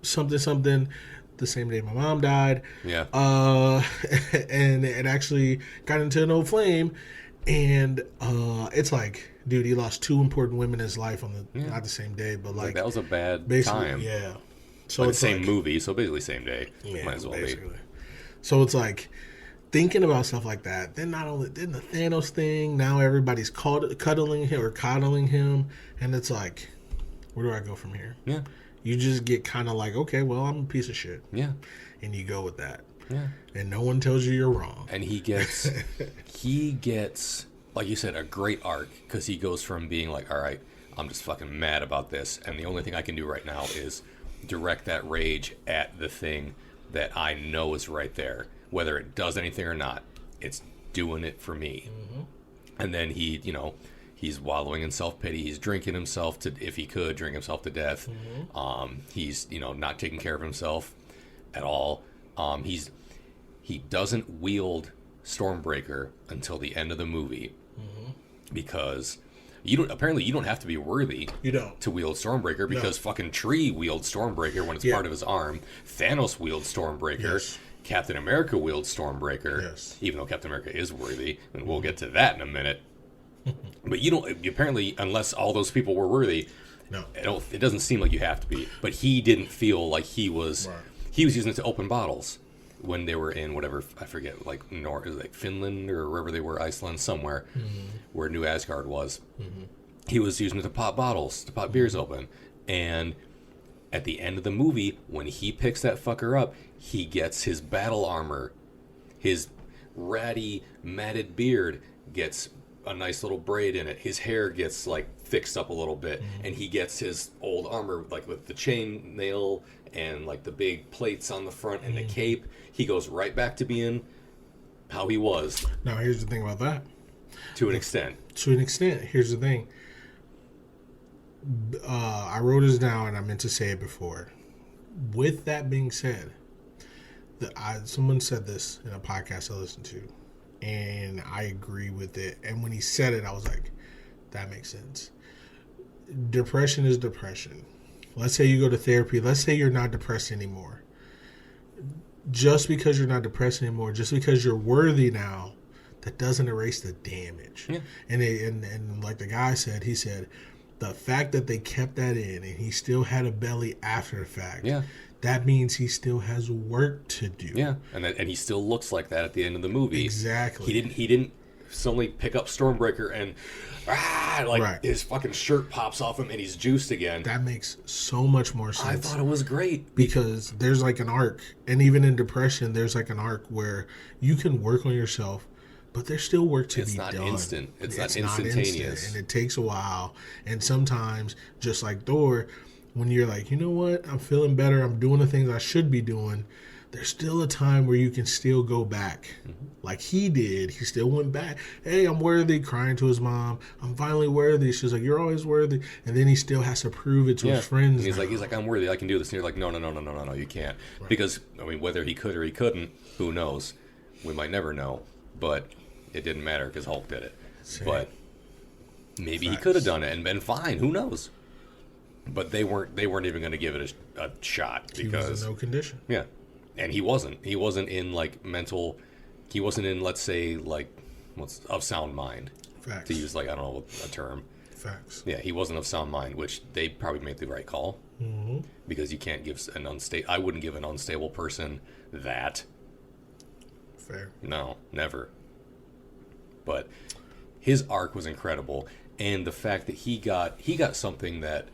something, the same day my mom died. Yeah. And it actually got into an old flame. And it's like, dude, he lost 2 important women in his life on not the same day, but like that was a bad basically, time. yeah. So But it's the same like, movie, so basically same day. yeah, Might as well basically. be. So it's like thinking about stuff like that. Then then the Thanos thing. Now everybody's cuddling him, and it's like, where do I go from here? Yeah. You just get kind of like, okay, well, I'm a piece of shit, Yeah. and you go with that, Yeah. and no one tells you you're wrong. And he gets, like you said, a great arc, because he goes from being like, all right, I'm just fucking mad about this, and the only thing I can do right now is direct that rage at the thing that I know is right there. Whether it does anything or not, it's doing it for me. Mm-hmm. And then he, you know, he's wallowing in self-pity. He's drinking himself to, if he could, drink himself to death. Mm-hmm. He's, you know, not taking care of himself at all. He doesn't wield Stormbreaker until the end of the movie, because you don't have to be worthy to wield Stormbreaker, because fucking Tree wields Stormbreaker when it's part of his arm. Thanos wields Stormbreaker. Yes. Captain America wields Stormbreaker. Yes. Even though Captain America is worthy, and we'll get to that in a minute. But you don't, apparently, unless all those people were worthy, No. it doesn't seem like you have to be. But he didn't feel like he was. Right. He was using it to open bottles when they were in whatever, I forget, like like Finland or wherever they were, Iceland, somewhere where New Asgard was. He was using it to pop bottles, to pop beers open. And at the end of the movie, when he picks that fucker up, he gets his battle armor. His ratty, matted beard gets a nice little braid in it. His hair gets like fixed up a little bit, and he gets his old armor, like with the chain mail and like the big plates on the front and the cape. He goes right back to being how he was. Now, here's the thing about that. To an extent. To an extent, here's the thing. I wrote this down, and I meant to say it before. With that being said, someone said this in a podcast I listened to, and I agree with it. And when he said it, I was like, that makes sense. Depression is depression. Let's say you go to therapy. Let's say you're not depressed anymore. Just because you're not depressed anymore, just because you're worthy now, that doesn't erase the damage. Yeah. And like the guy said, he said, the fact that they kept that in and he still had a belly after the fact, that means he still has work to do. Yeah, and he still looks like that at the end of the movie. Exactly. He didn't suddenly pick up Stormbreaker and his fucking shirt pops off him and he's juiced again. That makes so much more sense. I thought it was great. Because there's like an arc, and even in depression, there's like an arc where you can work on yourself, but there's still work to be done. It's not instant. It's not instantaneous. instantaneous. And it takes a while. And sometimes, just like Thor, when you're like, you know what, I'm feeling better, I'm doing the things I should be doing, there's still a time where you can still go back. Like he did. He still went back. Hey, I'm worthy, crying to his mom. I'm finally worthy. She's like, you're always worthy. And then he still has to prove it to his friends. And he's like, I'm worthy, I can do this. And you're like, no, you can't. Right. Because, I mean, whether he could or he couldn't, who knows? We might never know. But it didn't matter because Hulk did it. Same. But maybe he could have done it and been fine. Who knows? But they weren't even going to give it a shot because he was in no condition. Yeah. And he wasn't in like mental, he wasn't in, let's say, like, of sound mind. Facts. To use, like, I don't know a term. Facts. Yeah, he wasn't of sound mind, which they probably made the right call. Mm-hmm. Because you can't give I wouldn't give an unstable person that. Fair. No, never. But his arc was incredible, and the fact that he got something that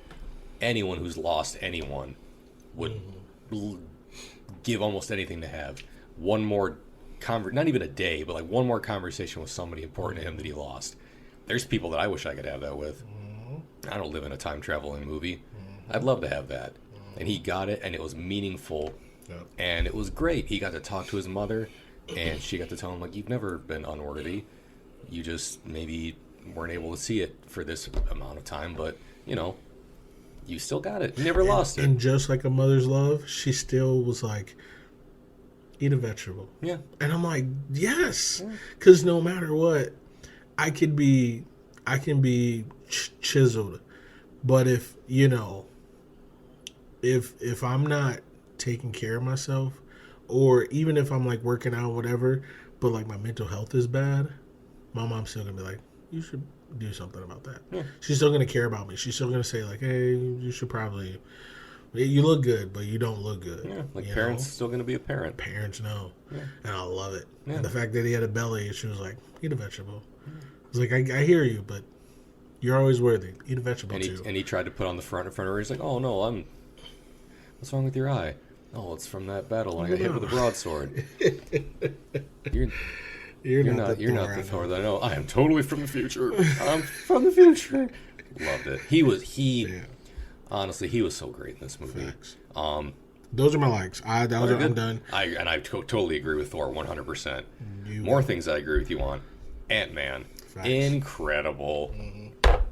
anyone who's lost anyone would give almost anything to have. One more not even a day, but like one more conversation with somebody important to him that he lost. There's people that I wish I could have that with. I don't live in a time traveling movie. I'd love to have that. And he got it, and it was meaningful, and it was great. He got to talk to his mother, and she got to tell him, like, you've never been unworthy. You just maybe weren't able to see it for this amount of time, but, you know, you still got it. You never lost it. And just like a mother's love, she still was like, eat a vegetable. Yeah. And I'm like, yes. Because no matter what, I can be chiseled. But if, you know, if I'm not taking care of myself, or even if I'm like working out, whatever, but like my mental health is bad, my mom's still gonna be like, you should do something about that. Yeah. She's still gonna care about me. She's still gonna say like, hey, you should probably, you look good, but you don't look good. Yeah, like parents still gonna be a parent. Parents know. Yeah. And I love it. Yeah. And the fact that he had a belly, she was like, eat a vegetable. I was like, I hear you, but you're always worthy. Eat a vegetable too. And he tried to put on the front in front of her. He's like, oh no, what's wrong with your eye? Oh, it's from that battle when I got hit with a broadsword. You're not the Thor that I know. I am totally from the future. I'm from the future. Loved it. Honestly, he was so great in this movie. Facts. Those are my likes. I'm done. I totally agree with Thor 100%. More things I agree with you on. Ant-Man. Facts. Incredible. Mm-hmm.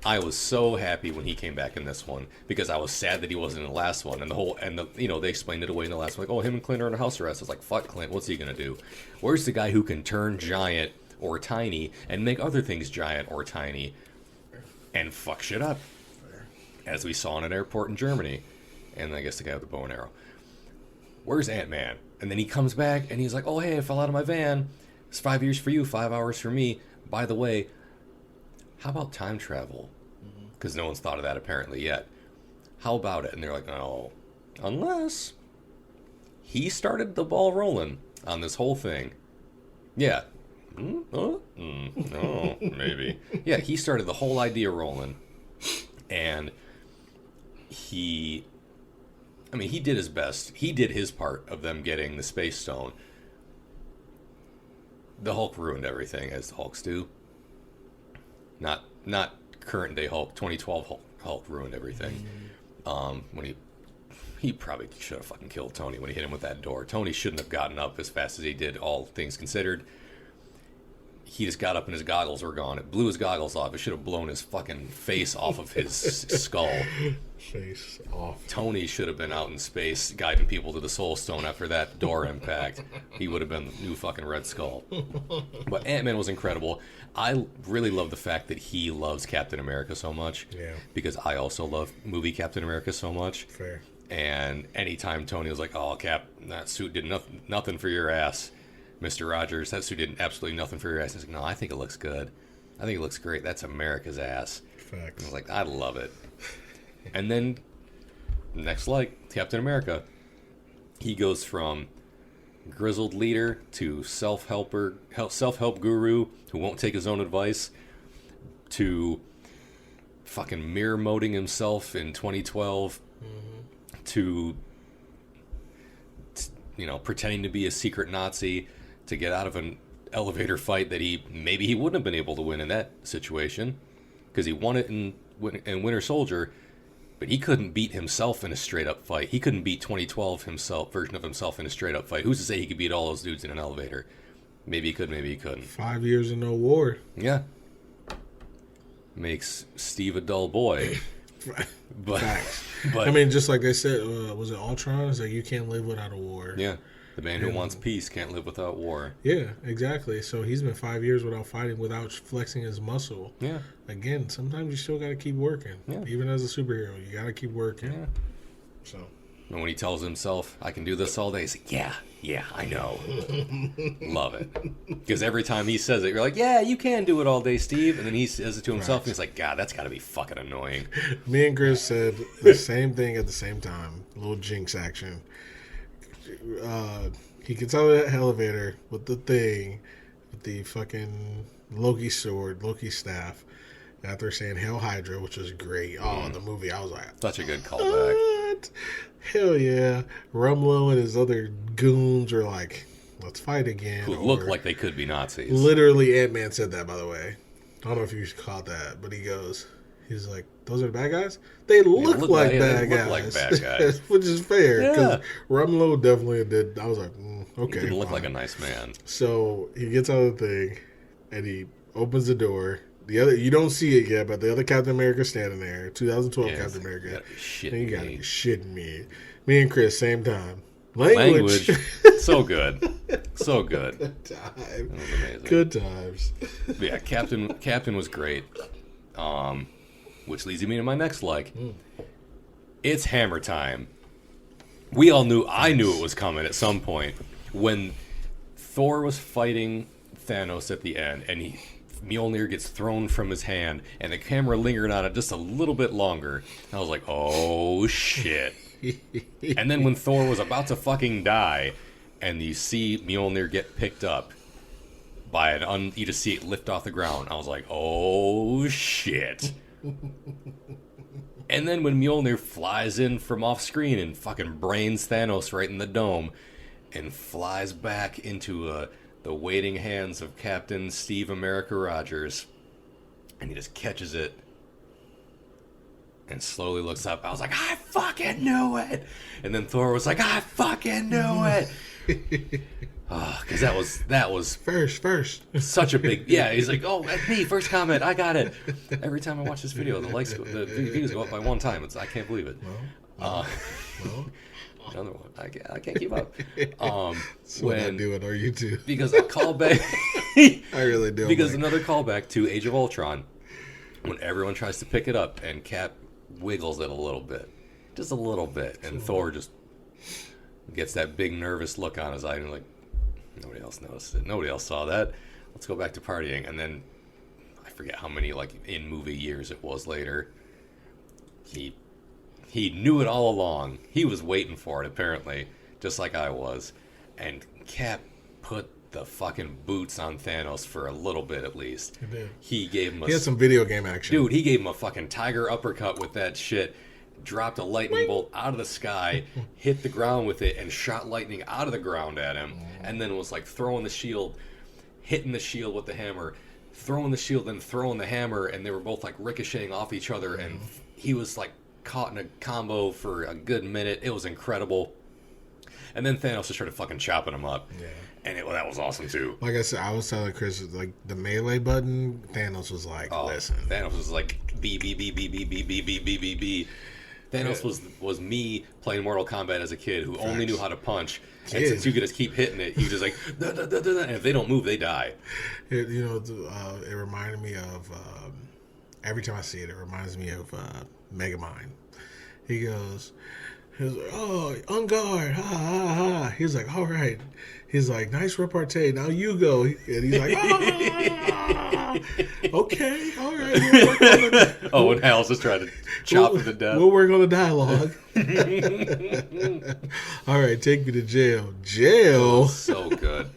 I was so happy when he came back in this one because I was sad that he wasn't in the last one. And they explained it away in the last one. Like, oh, him and Clint are in house arrest. I was like, fuck Clint. What's he going to do? Where's the guy who can turn giant or tiny and make other things giant or tiny and fuck shit up? As we saw in an airport in Germany. And I guess the guy with the bow and arrow. Where's Ant-Man? And then he comes back and he's like, oh, hey, I fell out of my van. It's 5 years for you, 5 hours for me. By the way, how about time travel? Because no one's thought of that apparently yet. How about it? And they're like, no, unless he started the ball rolling on this whole thing. Yeah. No, maybe. Yeah, he started the whole idea rolling. And he did his best. He did his part of them getting the Space Stone. The Hulk ruined everything, as the Hulks do. Not current day Hulk. 2012 Hulk ruined everything. When he probably should have fucking killed Tony when he hit him with that door. Tony shouldn't have gotten up as fast as he did, all things considered. He just got up and his goggles were gone. It blew his goggles off. It should have blown his fucking face off of his skull. Face off. Tony should have been out in space guiding people to the Soul Stone after that door impact. He would have been the new fucking Red Skull. But Ant-Man was incredible. I really love the fact that he loves Captain America so much. Yeah. Because I also love movie Captain America so much. Fair. And anytime Tony was like, oh, Cap, that suit did nothing for your ass. Mr. Rogers, that suit did absolutely nothing for your ass. He's like, no, I think it looks good. I think it looks great. That's America's ass. Facts. I was like, I love it. And then, next Captain America. He goes from grizzled leader to self-help guru who won't take his own advice to fucking mirror moding himself in 2012 to pretending to be a secret Nazi to get out of an elevator fight that maybe he wouldn't have been able to win in that situation because he won it in Winter Soldier, but he couldn't beat himself in a straight up fight. He couldn't beat 2012 version of himself in a straight up fight. Who's to say he could beat all those dudes in an elevator? Maybe he could, maybe he couldn't. 5 years and no war. Yeah. Makes Steve a dull boy. But I mean, just like they said, was it Ultron? It's like you can't live without a war. Yeah. The man who wants peace can't live without war. Yeah, exactly. So he's been 5 years without fighting, without flexing his muscle. Yeah. Again, sometimes you still got to keep working. Yeah. Even as a superhero, you got to keep working. Yeah. So. And when he tells himself, I can do this all day, he's like, yeah, I know. Love it. Because every time he says it, you're like, yeah, you can do it all day, Steve. And then he says it to himself, and he's like, God, that's got to be fucking annoying. Me and Chris said the same thing at the same time. A little jinx action. He gets out of that elevator with the thing, with the fucking Loki's sword, Loki's staff. After saying Hail Hydra, which was great. Oh, the movie, I was like, Such a good callback. what? Hell yeah. Rumlow and his other goons were like, let's fight again. Who look like they could be Nazis. Literally, Ant-Man said that, by the way. I don't know if you caught that, but he's like, those are the bad guys? They look like bad guys. Like bad guys. Which is fair. Because Yeah. Rumlow definitely did. I was like, okay. He didn't look fine. like a nice man. So he gets out of the thing, and he opens the door. The other, you don't see it yet, but the other Captain America's standing there. 2012 Yeah, Captain America. You gotta be shitting And you gotta me. be shitting me. Me and Chris, same time. Language. So good. So good. Good time. That was amazing. Good times. But yeah, Captain was great. Which leads me to my next It's hammer time. We all knew, I knew it was coming at some point. When Thor was fighting Thanos at the end, and Mjolnir gets thrown from his hand, and the camera lingered on it just a little bit longer. I was like, oh shit. And then when Thor was about to fucking die, and you see Mjolnir get picked up by you just see it lift off the ground, I was like, oh shit. And then when Mjolnir flies in from off screen and fucking brains Thanos right in the dome, and flies back into the waiting hands of Captain Steve America Rogers, and he just catches it and slowly looks up. I was like, I fucking knew it. And then Thor was like, I fucking knew it. Because that was First. such a big, yeah. He's like, oh, that's me, first comment, I got it. Every time I watch this video, the views go up by one time. I can't believe it. Well. Another one, I can't keep up. That's what I do it, or you too. Because a callback, I really do. because another callback to Age of Ultron, when everyone tries to pick it up and Cap wiggles it a little bit, just a little bit, and Thor just gets that big nervous look on his eye and like, nobody else noticed it, nobody else saw that, let's go back to partying. And then I forget how many in movie years it was later, he knew it all along. He was waiting for it apparently, just like I was. And Cap put the fucking boots on Thanos for a little bit at least. He did. He had some video game action. Dude, he gave him a fucking tiger uppercut with that shit, dropped a lightning bolt out of the sky, hit the ground with it, and shot lightning out of the ground at him, and then was like throwing the shield, hitting the shield with the hammer, throwing the shield, then throwing the hammer, and they were both like ricocheting off each other, and he was like caught in a combo for a good minute. It was incredible. And then Thanos just started fucking chopping him up. Yeah. And that was awesome too. Like I said, I was telling Chris, like the melee button, Thanos was like, listen. Thanos was like B B B B B B B B B B B. Thanos was me playing Mortal Kombat as a kid who only knew how to punch. And since you could just keep hitting it, you just like, da, da, da, da, da, and if they don't move, they die. It reminded me of, every time I see it, it reminds me of Megamind. He goes, oh, on guard, ha, ha, ha. He's like, all right. He's like, nice repartee, now you go. And he's like, okay, all right. Oh, and Hal's just trying to chop him to death. We'll work on the dialogue. All right, take me to jail. Jail? So good.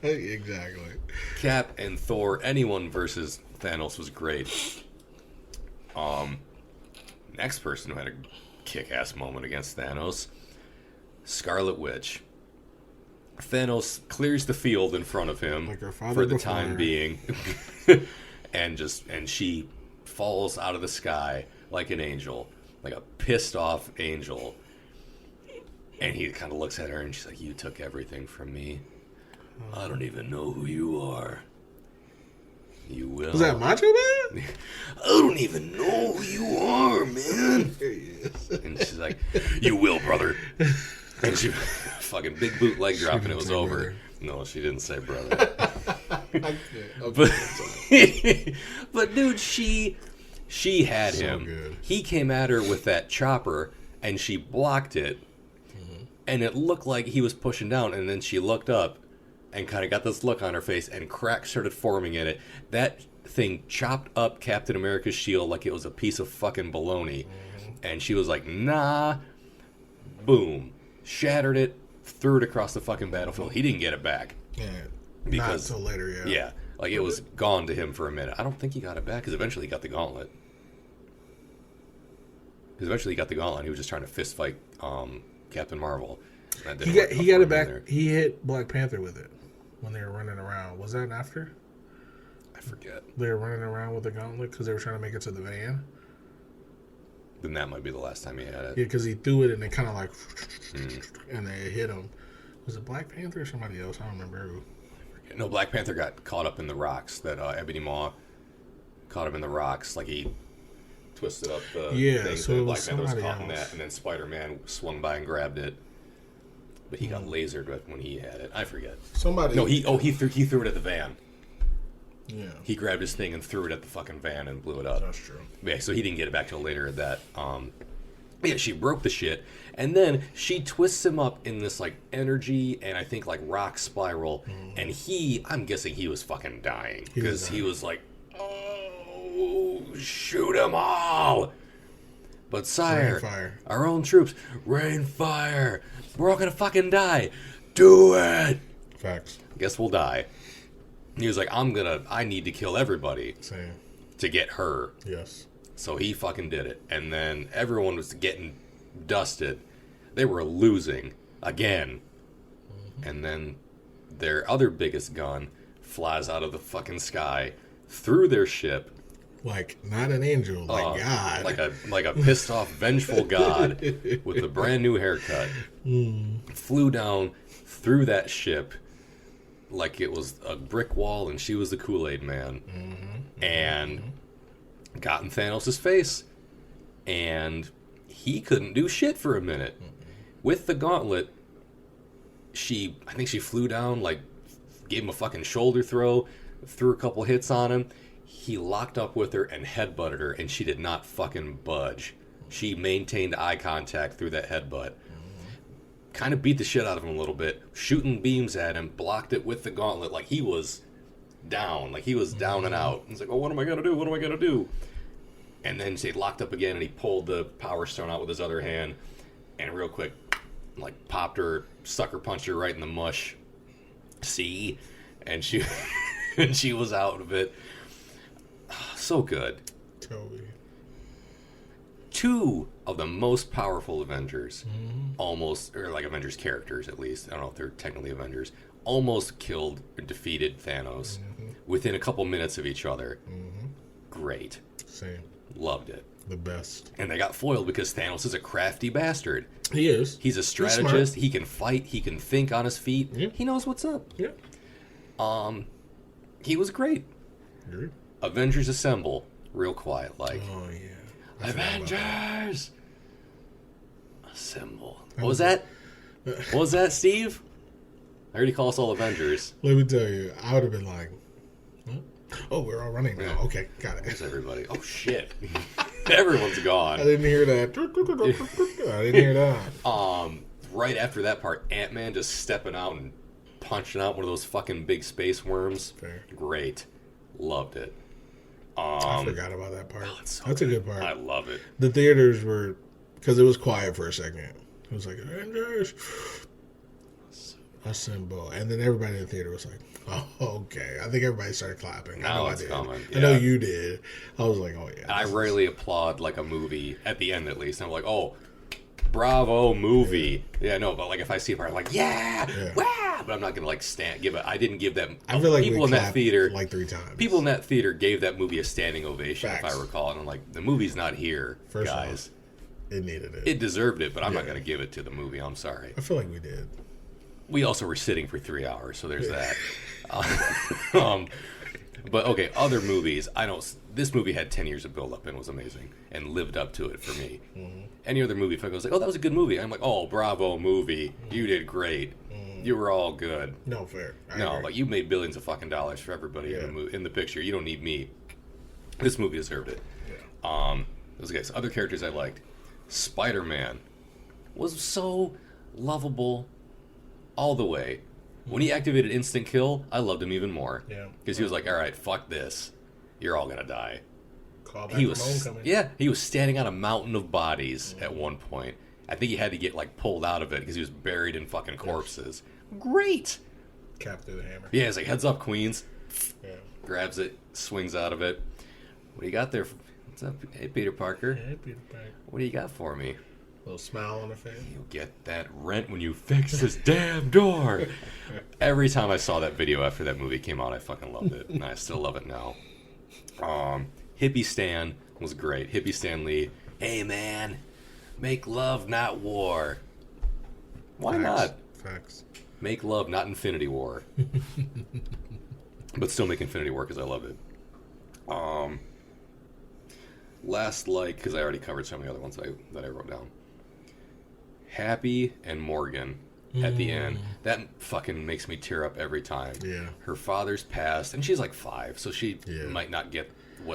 Exactly. Cap and Thor, anyone versus Thanos was great. Next person who had a kick-ass moment against Thanos, Scarlet Witch. Thanos clears the field in front of him Like her father for the before time her. being, and she falls out of the sky like an angel, like a pissed off angel. And he kind of looks at her and she's like, "You took everything from me. I don't even know who you are. You will." Was that Macho Man? "I don't even know who you are, man." There he is. And she's like, "You will, brother." And she fucking big boot leg drop and it was say over. brother. No, she didn't say brother. Okay. But dude, she had So him. good. He came at her with that chopper and she blocked it. And it looked like he was pushing down, and then she looked up and kind of got this look on her face, and cracks started forming in it. That thing chopped up Captain America's shield like it was a piece of fucking bologna. And she was like, nah. Boom. Shattered it, threw it across the fucking battlefield. He didn't get it back. Yeah. Because, not until later, yeah. Yeah. Like, it was gone to him for a minute. I don't think he got it back, because eventually he got the gauntlet. He was just trying to fist fight Captain Marvel. He got it back. He hit Black Panther with it when they were running around. Was that after? I forget. They were running around with the gauntlet because they were trying to make it to the van. Then that might be the last time he had it. Yeah, because he threw it and it kind of like, and they hit him. Was it Black Panther or somebody else? I don't remember who. No, Black Panther got caught up in the rocks. That Ebony Maw caught him in the rocks. Like, he twisted up the thing. So Black Panther was caught else in that, and then Spider-Man swung by and grabbed it. But he got lasered when he had it. I forget. He threw it at the van. Yeah. He grabbed his thing and threw it at the fucking van and blew it up. That's true. Yeah, so he didn't get it back till later at that. Yeah, she broke the shit, and then she twists him up in this, like, energy and I think, like, rock spiral, and I'm guessing he was fucking dying, because he was like, oh, shoot them all! But sire, our own troops, rain fire, we're all gonna fucking die, do it! Facts. Guess we'll die. He was like, I need to kill everybody. Same. To get her. Yes. So he fucking did it. And then everyone was getting dusted. They were losing again. And then their other biggest gun flies out of the fucking sky through their ship. Like, not an angel, like God. Like a pissed off, vengeful God with a brand new haircut. Flew down through that ship like it was a brick wall and she was the Kool-Aid man. And got in Thanos' face, and he couldn't do shit for a minute. With the gauntlet, I think she flew down, like, gave him a fucking shoulder throw, threw a couple hits on him. He locked up with her and headbutted her, and she did not fucking budge. She maintained eye contact through that headbutt. Kind of beat the shit out of him a little bit, shooting beams at him, blocked it with the gauntlet like he was down, and out. He's like, oh, what am I gonna do? And then they locked up again, and he pulled the Power Stone out with his other hand, and real quick, like, popped her, sucker punched her right in the mush. See? And she and she was out of it. So good. Totally. Two of the most powerful Avengers, almost, or like Avengers characters at least, I don't know if they're technically Avengers, almost killed or defeated Thanos within a couple minutes of each other. Great. Same. Loved it. The best. And they got foiled because Thanos is a crafty bastard. He is. He's a strategist. He can fight. He can think on his feet. Yeah. He knows what's up. Yeah. He was great. Agreed. Avengers Assemble. Real quiet, like. Oh, yeah. Avengers! Assemble. What was that? What was that, Steve? I heard he called us all Avengers. Let me tell you, I would have been like, oh, we're all running now. Okay, got it. Where's everybody? Oh, shit. Everyone's gone. I didn't hear that. I didn't hear that. Right after that part, Ant-Man just stepping out and punching out one of those fucking big space worms. Fair. Great. Loved it. I forgot about that part. So That's a good part. I love it. The theaters were, because it was quiet for a second. It was like, Avengers Assemble. And then everybody in the theater was like, oh, okay. I think everybody started clapping. Now I know it's I did. coming. I know you did. I was like, oh, yeah. I rarely applaud, like, a movie, at the end at least. I'm like, oh, bravo, movie. Yeah, no, but, like, if I see a part, I'm like, yeah. Wow. But I'm not going to, like, I didn't give that. I feel like people we in that theater, like 3 times. People in that theater gave that movie a standing ovation, Facts. if I recall. And I'm like, the movie's not here, First guys. Off, it needed it. It deserved it, but I'm not going to give it to the movie. I'm sorry. I feel like we did. We also were sitting for 3 hours, so there's that. But okay, other movies. This movie had 10 years of build-up and was amazing and lived up to it for me. Any other movie, if I was like, oh, that was a good movie, I'm like, oh, bravo, movie. You did great. You were all good. No, fair. I agree. Like, you made billions of fucking dollars for everybody in the picture. You don't need me. This movie deserved it. Yeah. Those guys. Other characters I liked. Spider-Man was so lovable all the way. When he activated Instant Kill, I loved him even more. Yeah. Because he was like, all right, fuck this. You're all going to die. Call back He from was, Homecoming. he was standing on a mountain of bodies at one point. I think he had to get, like, pulled out of it because he was buried in fucking corpses. Great! Cap through the hammer. Yeah, it's like, heads up, Queens. Yeah. grabs it, swings out of it. What do you got there? What's up? Hey, Peter Parker. Hey, Peter Parker. What do you got for me? Little smile on her face. You'll get that rent when you fix this damn door. Every time I saw that video after that movie came out, I fucking loved it. And I still love it now. Hippie Stan was great. Hippie Stan Lee. Hey, man. Make love, not war. Why not? Facts. Make love, not Infinity War. But still make Infinity War because I love it. Last, because I already covered some of the other ones that I wrote down. Happy and Morgan at the end. That fucking makes me tear up every time. Yeah. Her father's passed, and she's like 5, so she might not get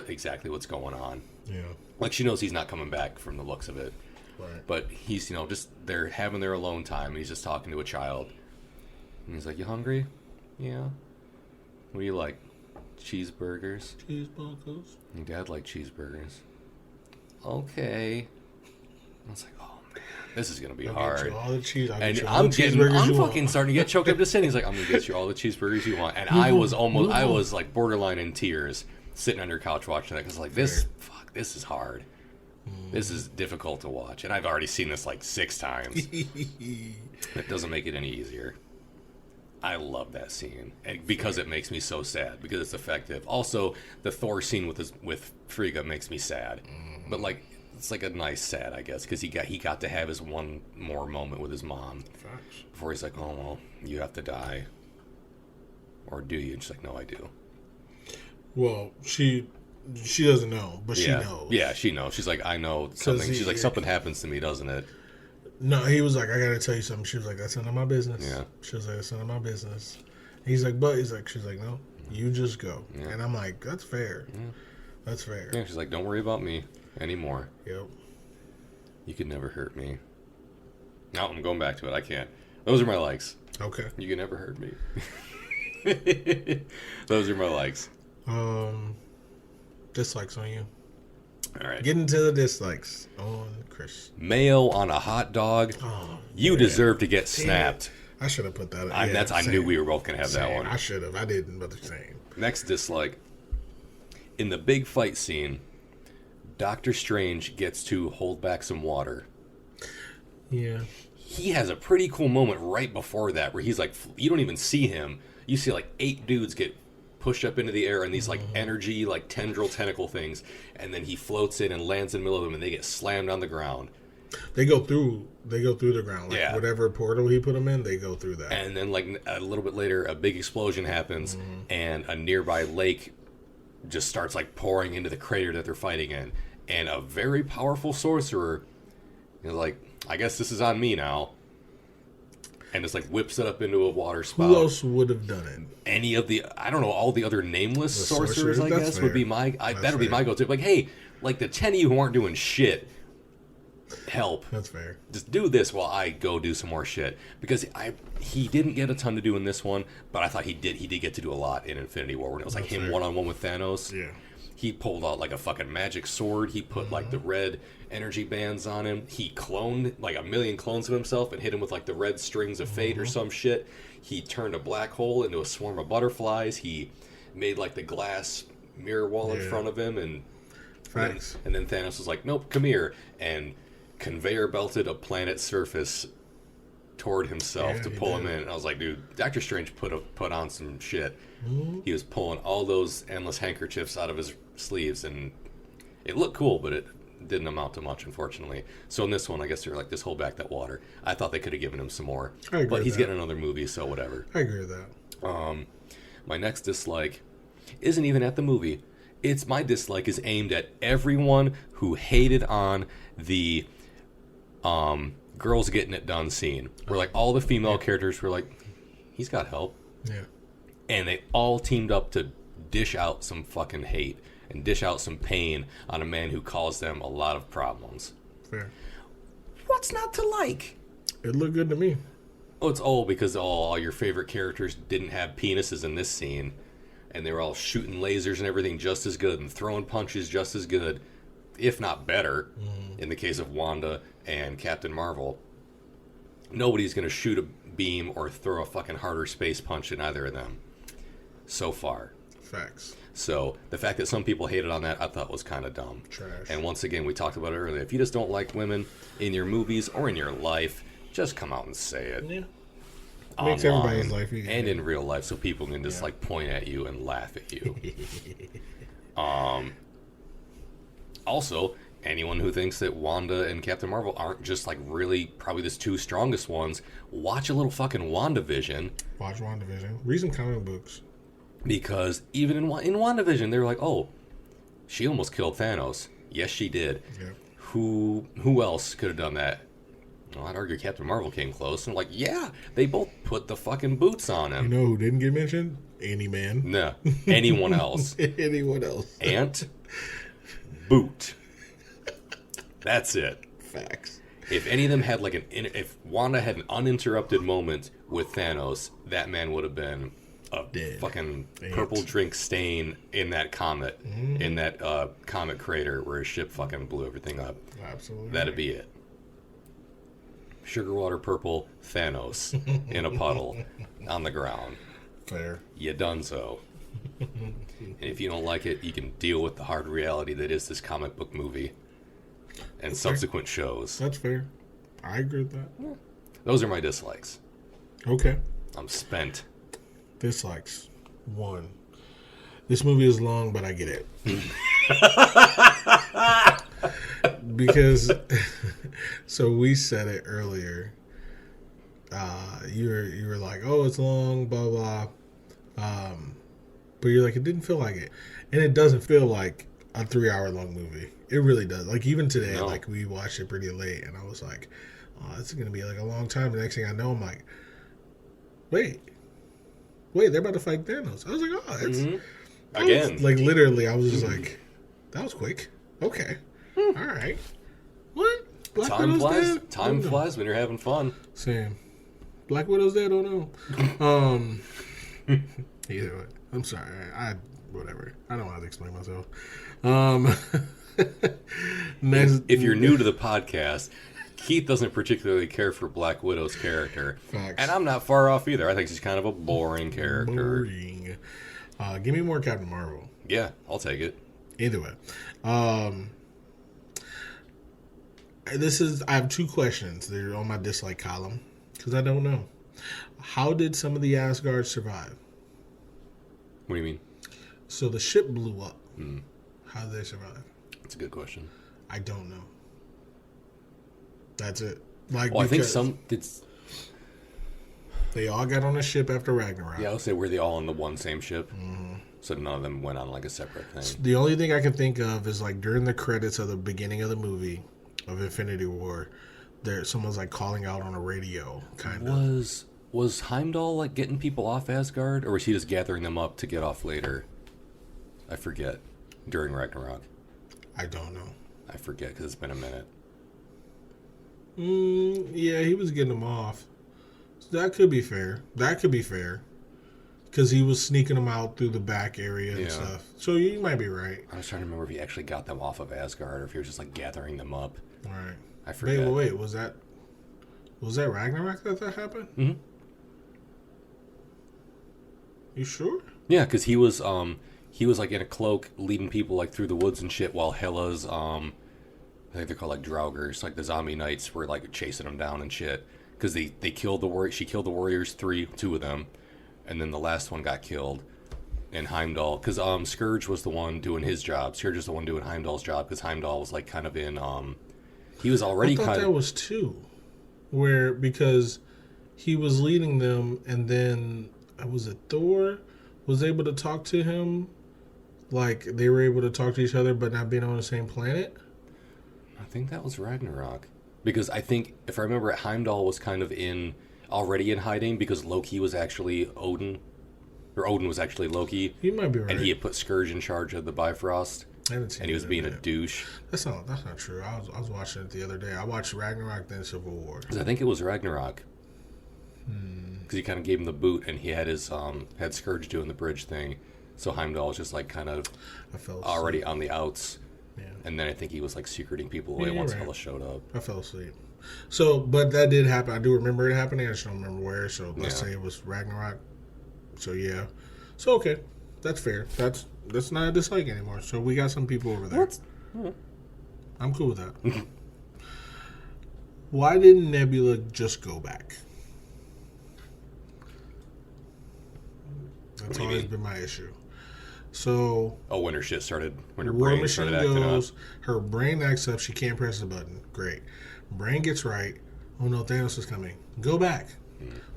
exactly what's going on. Yeah. Like, she knows he's not coming back from the looks of it. Right. But he's, just, they're having their alone time, and he's just talking to a child. And he's like, you hungry? Yeah. What do you like? Cheeseburgers? Cheeseburgers. Your dad liked cheeseburgers. Okay. I was like, oh man, this is gonna be hard. Get you all the cheese. And I'm fucking starting to get choked up just sitting. He's like, I'm gonna get you all the cheeseburgers you want. And I was like borderline in tears, sitting on your couch watching that because like this is hard. This is difficult to watch, and I've already seen this like 6 times. It doesn't make it any easier. I love that scene, and because it makes me so sad because it's effective. Also, the Thor scene with Frigga makes me sad, but like it's like a nice sad, I guess, because he got to have his one more moment with his mom before he's like, oh well, you have to die, or do you? And she's like, no, I do. Well, she doesn't know, but she knows. Yeah, she knows. She's like, I know something. She's like, something happens to me, doesn't it? No, he was like, I gotta tell you something. She was like, that's none of my business. Yeah. She was like, that's none of my business. He's like, she's like, no, you just go. Yeah. And I'm like, that's fair. Yeah. That's fair. Yeah, she's like, don't worry about me anymore. Yep. You could never hurt me. No, I'm going back to it. I can't. Those are my likes. Okay. You can never hurt me. Those are my likes. Dislikes on you. All right. Get into the dislikes on Chris. Mayo on a hot dog. Oh, you deserve to get snapped. I should have put that. I knew we were both gonna have that one. I should have. I didn't, but the same. Next dislike. In the big fight scene, Doctor Strange gets to hold back some water. Yeah. He has a pretty cool moment right before that where he's like, you don't even see him. You see like 8 dudes get pushed up into the air and these like energy, like tendril tentacle things, and then he floats in and lands in the middle of them and they get slammed on the ground. They go through the ground. Like whatever portal he put them in, they go through that. And then like a little bit later, a big explosion happens and a nearby lake just starts like pouring into the crater that they're fighting in. And a very powerful sorcerer is like, I guess this is on me now. And just like whips it up into a water spout. Who else would have done it? Any of the, I don't know, all the other nameless sorcerers, I guess, would be my, that'll be my go-to. Like, hey, like the 10 of you who aren't doing shit, help. That's fair. Just do this while I go do some more shit. Because he didn't get a ton to do in this one, but I thought he did get to do a lot in Infinity War when it was like him one-on-one with Thanos. Yeah. He pulled out like a fucking magic sword. He put like the red energy bands on him. He cloned like 1,000,000 clones of himself and hit him with like the red strings of fate or some shit. He turned a black hole into a swarm of butterflies. He made like the glass mirror wall in front of him and then Thanos was like, nope, come here, and conveyor belted a planet's surface toward himself to pull him in. And I was like, dude, Doctor Strange put on some shit. He was pulling all those endless handkerchiefs out of his sleeves, and it looked cool, but it didn't amount to much, unfortunately. So in this one, I guess they're like, just hold back that water. I thought they could have given him some more. But he's getting another movie, so whatever. I agree with that. My next dislike isn't even at the movie. My dislike is aimed at everyone who hated on the girls getting it done scene. Where like all the female characters were like, he's got help. Yeah. And they all teamed up to dish out some fucking hate and dish out some pain on a man who caused them a lot of problems. Fair. What's not to like? It looked good to me. Oh, it's all because all your favorite characters didn't have penises in this scene. And they were all shooting lasers and everything just as good and throwing punches just as good, if not better, in the case of Wanda and Captain Marvel. Nobody's going to shoot a beam or throw a fucking harder space punch in either of them. So far. Facts. So the fact that some people hated on that, I thought was kind of dumb. Trash. And once again, we talked about it earlier. If you just don't like women in your movies or in your life, just come out and say it. Yeah. Online Makes everybody's life easier. and in real life, so people can just like point at you and laugh at you. Also, anyone who thinks that Wanda and Captain Marvel aren't just like really probably the two strongest ones, watch a little fucking WandaVision. Watch WandaVision. Read some comic books. Because even in WandaVision, they were like, oh, she almost killed Thanos. Yes, she did. Yep. Who else could have done that? Well, I'd argue Captain Marvel came close. And like, yeah, they both put the fucking boots on him. You know who didn't get mentioned? Ant-Man. No, anyone else. Anyone else. Ant, boot. That's it. Facts. If any of them had like if Wanda had an uninterrupted moment with Thanos, that man would have been a Dead. fucking Ant. purple drink stain in that comet, in that comet crater where his ship fucking blew everything up. Absolutely. That'd be it. Sugar water purple Thanos in a puddle on the ground. Fair. You done so. And if you don't like it, you can deal with the hard reality that is this comic book movie and subsequent shows. That's fair. I agree with that. Those are my dislikes. Okay. I'm spent. Dislikes. 1. This movie is long, but I get it. Because, so we said it earlier. You were like, oh, it's long, blah, blah. But you're like, it didn't feel like it. And it doesn't feel like a 3-hour-long movie. It really does. Like, even today, No. like, we watched it pretty late, and I was like, oh, this is going to be, like, a long time. The next thing I know, I'm like, wait, they're about to fight Thanos. I was like, oh, that's... Again. Like, literally, I was just like, that was quick. Okay. All right. What? Black Time Widow's flies. dead? Time Oh, no. flies when you're having fun. Same. Black Widow's dead? Oh, no. Either way. I'm sorry. Whatever. I don't have to explain myself. Next. If you're new to the podcast, Keith doesn't particularly care for Black Widow's character. Facts. And I'm not far off either. I think she's kind of a boring character. Boring. Give me more Captain Marvel. Yeah, I'll take it. Either way. I have 2 questions. They're on my dislike column because I don't know. How did some of the Asgard survive? What do you mean? So the ship blew up. How did they survive? That's a good question. I don't know. That's it. Like, Well, I think because they all got on a ship after Ragnarok. Yeah, I'll say were they all on the one same ship? So none of them went on like a separate thing. The only thing I can think of is like during the credits of the beginning of the movie of Infinity War, someone's like calling out on a radio, kind of. Was Heimdall like getting people off Asgard, or was he just gathering them up to get off later? I forget. During Ragnarok, I don't know. I forget because it's been a minute. Yeah, he was getting them off. So that could be fair. Because he was sneaking them out through the back area and Yeah. stuff. So you might be right. I was trying to remember if he actually got them off of Asgard, or if he was just like gathering them up. All right. I forget. Wait. Was that Ragnarok that happened? Mm-hmm. You sure? Yeah, because he was like in a cloak leading people like through the woods and shit, while Hela's I think they're called like Draugrs, like the zombie knights were like chasing him down and shit. Because they killed she killed the warriors, 2 of them, and then the last one got killed. And Heimdall, because Scourge was the one doing his job. Scourge was the one doing Heimdall's job, because Heimdall was like kind of in he was already I thought kind that of was 2. Because he was leading them, and then was it Thor was able to talk to him, like they were able to talk to each other, but not being on the same planet. I think that was Ragnarok. Because I think, if I remember it, Heimdall was kind of already in hiding because Loki was actually Odin. Or Odin was actually Loki. You might be right. And he had put Scourge in charge of the Bifrost. I haven't seen And he was it being a yet. douche. That's not true. I was watching it the other day. I watched Ragnarok, then Civil War. Because I think it was Ragnarok. Because he kind of gave him the boot, and he had his had Scourge doing the bridge thing. So Heimdall was just like kind of I fell asleep. already on the outs. Yeah. And then I think he was like secreting people away Yeah, you're once right. Hela showed up. I fell asleep. So, but that did happen. I do remember it happening. I just don't remember where. So let's Yeah. say it was Ragnarok. So yeah. So okay. That's fair. That's not a dislike anymore. So we got some people over there. What? I'm cool with that. Why didn't Nebula just go back? That's do you always mean? been my issue. So Oh, when her shit started, when her War brain Machine started acting up. goes, her brain acts up, she can't press the button. Great. Brain gets right. Oh no, Thanos is coming. Go back.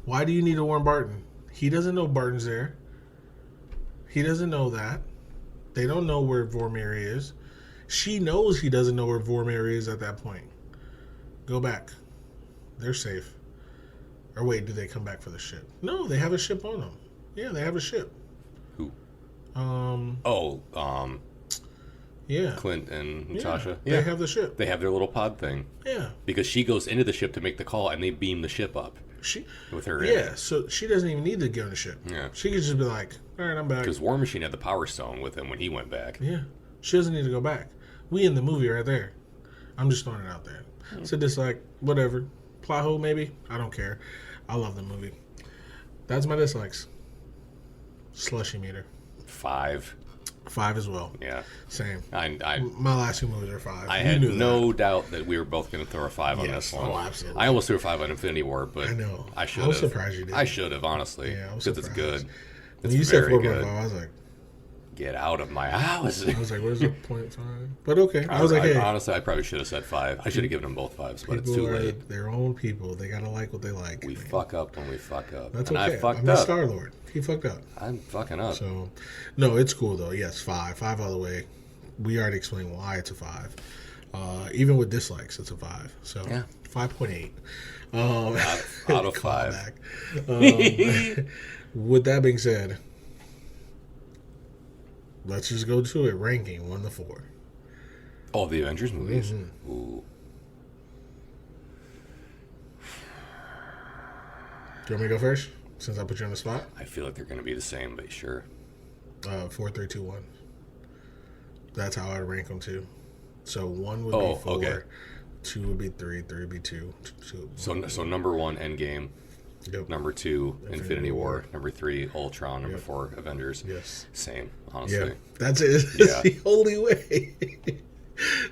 Why do you need to warn Barton? He doesn't know Barton's there. He doesn't know that. They don't know where Vormir is. She knows he doesn't know where Vormir is at that point. Go back. They're safe. Or wait, do they come back for the ship? No, they have a ship on them. Yeah, they have a ship. Who? Oh, yeah. Clint and Yeah, Natasha. They have the ship. They have their little pod thing. Yeah. Because she goes into the ship to make the call, and they beam the ship up She. with her in Yeah, it. so she doesn't even need to get on the ship. Yeah. She could just be like, all right, I'm back. Because War Machine had the Power Stone with him when he went back. Yeah. She doesn't need to go back. We in the movie right there. I'm just throwing it out there. So just like, whatever. Plot hole maybe? I don't care. I love the movie. That's my dislikes. Slushie meter. 5. 5 as well. Yeah. Same. I My last 2 movies are 5. I You had knew no doubt that we were both going to throw a 5 on Yes. this one. Oh, absolutely. I almost threw a 5 on Infinity War, but I know. I should I have. was surprised you didn't. I should have, honestly. Yeah, I was Because it's surprised. good. When It's you said very 4.5, good. I was like, Get out of my house. I was like, where's the 0.5? But okay. I was like, hey. Honestly, I probably should have said 5. I should have given them both 5s, but it's People too are late. their own people. They gotta like what they like. We man. fuck up when we fuck up. That's and okay. I fucked I'm up. Star-Lord. He fucked up. I'm fucking up. So, no, it's cool though. Yes, 5. 5 all the way. We already explained why it's a 5. Even with dislikes, it's a 5. So, Yeah. 5.8. Out of 5. With that being said, let's just go to it. Ranking 1 to 4. Oh, the Avengers movies? Mm-hmm. Ooh. Do you want me to go first? Since I put you on the spot? I feel like they're going to be the same, but sure. 4, 3, 2, 1. That's how I rank them too. So 1 would Oh, be 4, okay. 2 would be 3, 3 would be 2. So number 1, Endgame. Yep. Number 2, Infinity War. Number 3, Ultron. Number Yep. 4, Avengers. Yes. Same, Yeah, honestly. that's it. Yeah. That's the only way.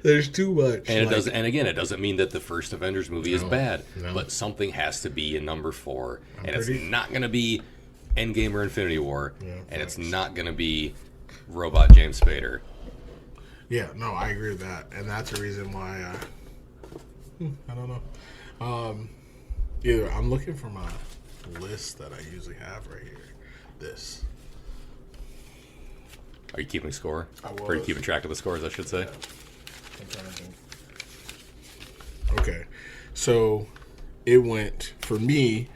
There's too much. And it Like, doesn't. And again, it doesn't mean that the first Avengers movie is No, bad, no. but something has to be in number 4, and it's pretty- not going to be Endgame or Infinity War, Yeah, and it's facts. not going to be Robot James Spader. Yeah, no, I agree with that, and that's the reason why. I don't know. Either I'm looking for my list that I usually have right here. This. Are you keeping score? I Or are you was. keeping track of the scores? I should say. I'm trying to think. Okay, so it went for me.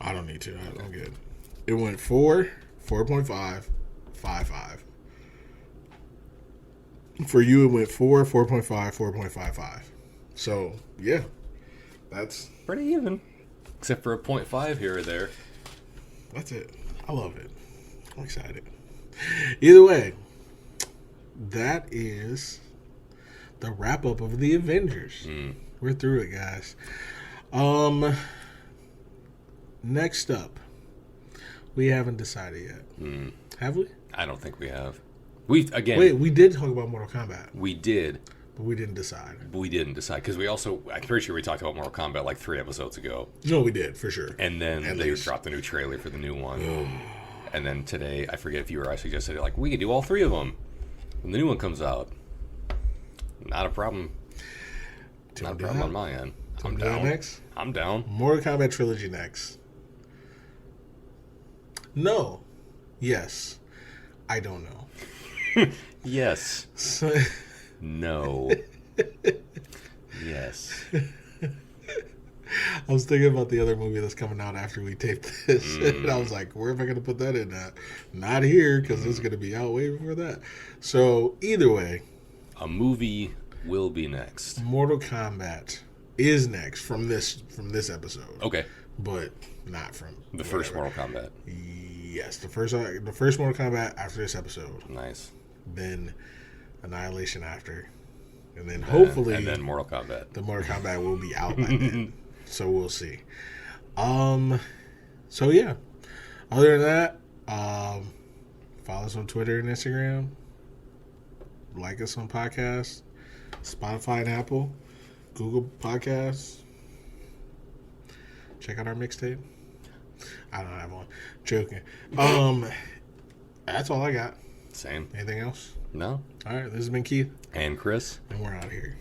I don't need to. I'm good. It went 4, 4.5, 5, 5. For you, it went 4, 4.5, 4.55. So yeah, that's Pretty even, except for a 0.5 here or there. that's it. I love it. I'm excited. Either way, that is the wrap up of the Avengers. We're through it, guys. Next up, we haven't decided yet. Have we? I don't think we have. We again. Wait, we did talk about Mortal Kombat, We did, but we didn't decide. but we didn't decide because we also. I'm pretty sure we talked about Mortal Kombat like 3 episodes ago, No, we did for sure. and then At they least. dropped a new trailer for the new one. And then today, I forget if you or I suggested it, like we could do all 3 of them when the new one comes out. Not a problem. Can Not a we do problem that? on my end. Can I'm we do that down. next? I'm down. Mortal Kombat trilogy next. No. Yes. I don't know. Yes. So, No. Yes. I was thinking about the other movie that's coming out after we taped this, and I was like, "Where am I going to put that in?" Not here because it's going to be out way before that. So either way, A movie will be next. Mortal Kombat is next from this episode, Okay. but not from The first whatever. Mortal Kombat. Yes, the first Mortal Kombat after this episode, Nice. then Annihilation after, and then hopefully And then Mortal Kombat. the Mortal Kombat will be out by then. So we'll see. So yeah. Other than that, Follow us on Twitter and Instagram. Like us on podcasts, Spotify and Apple, Google Podcasts. Check out our mixtape. I don't have one. Joking. That's all I got. Same. Anything else? No. All right. This has been Keith. And Chris. And we're out of here.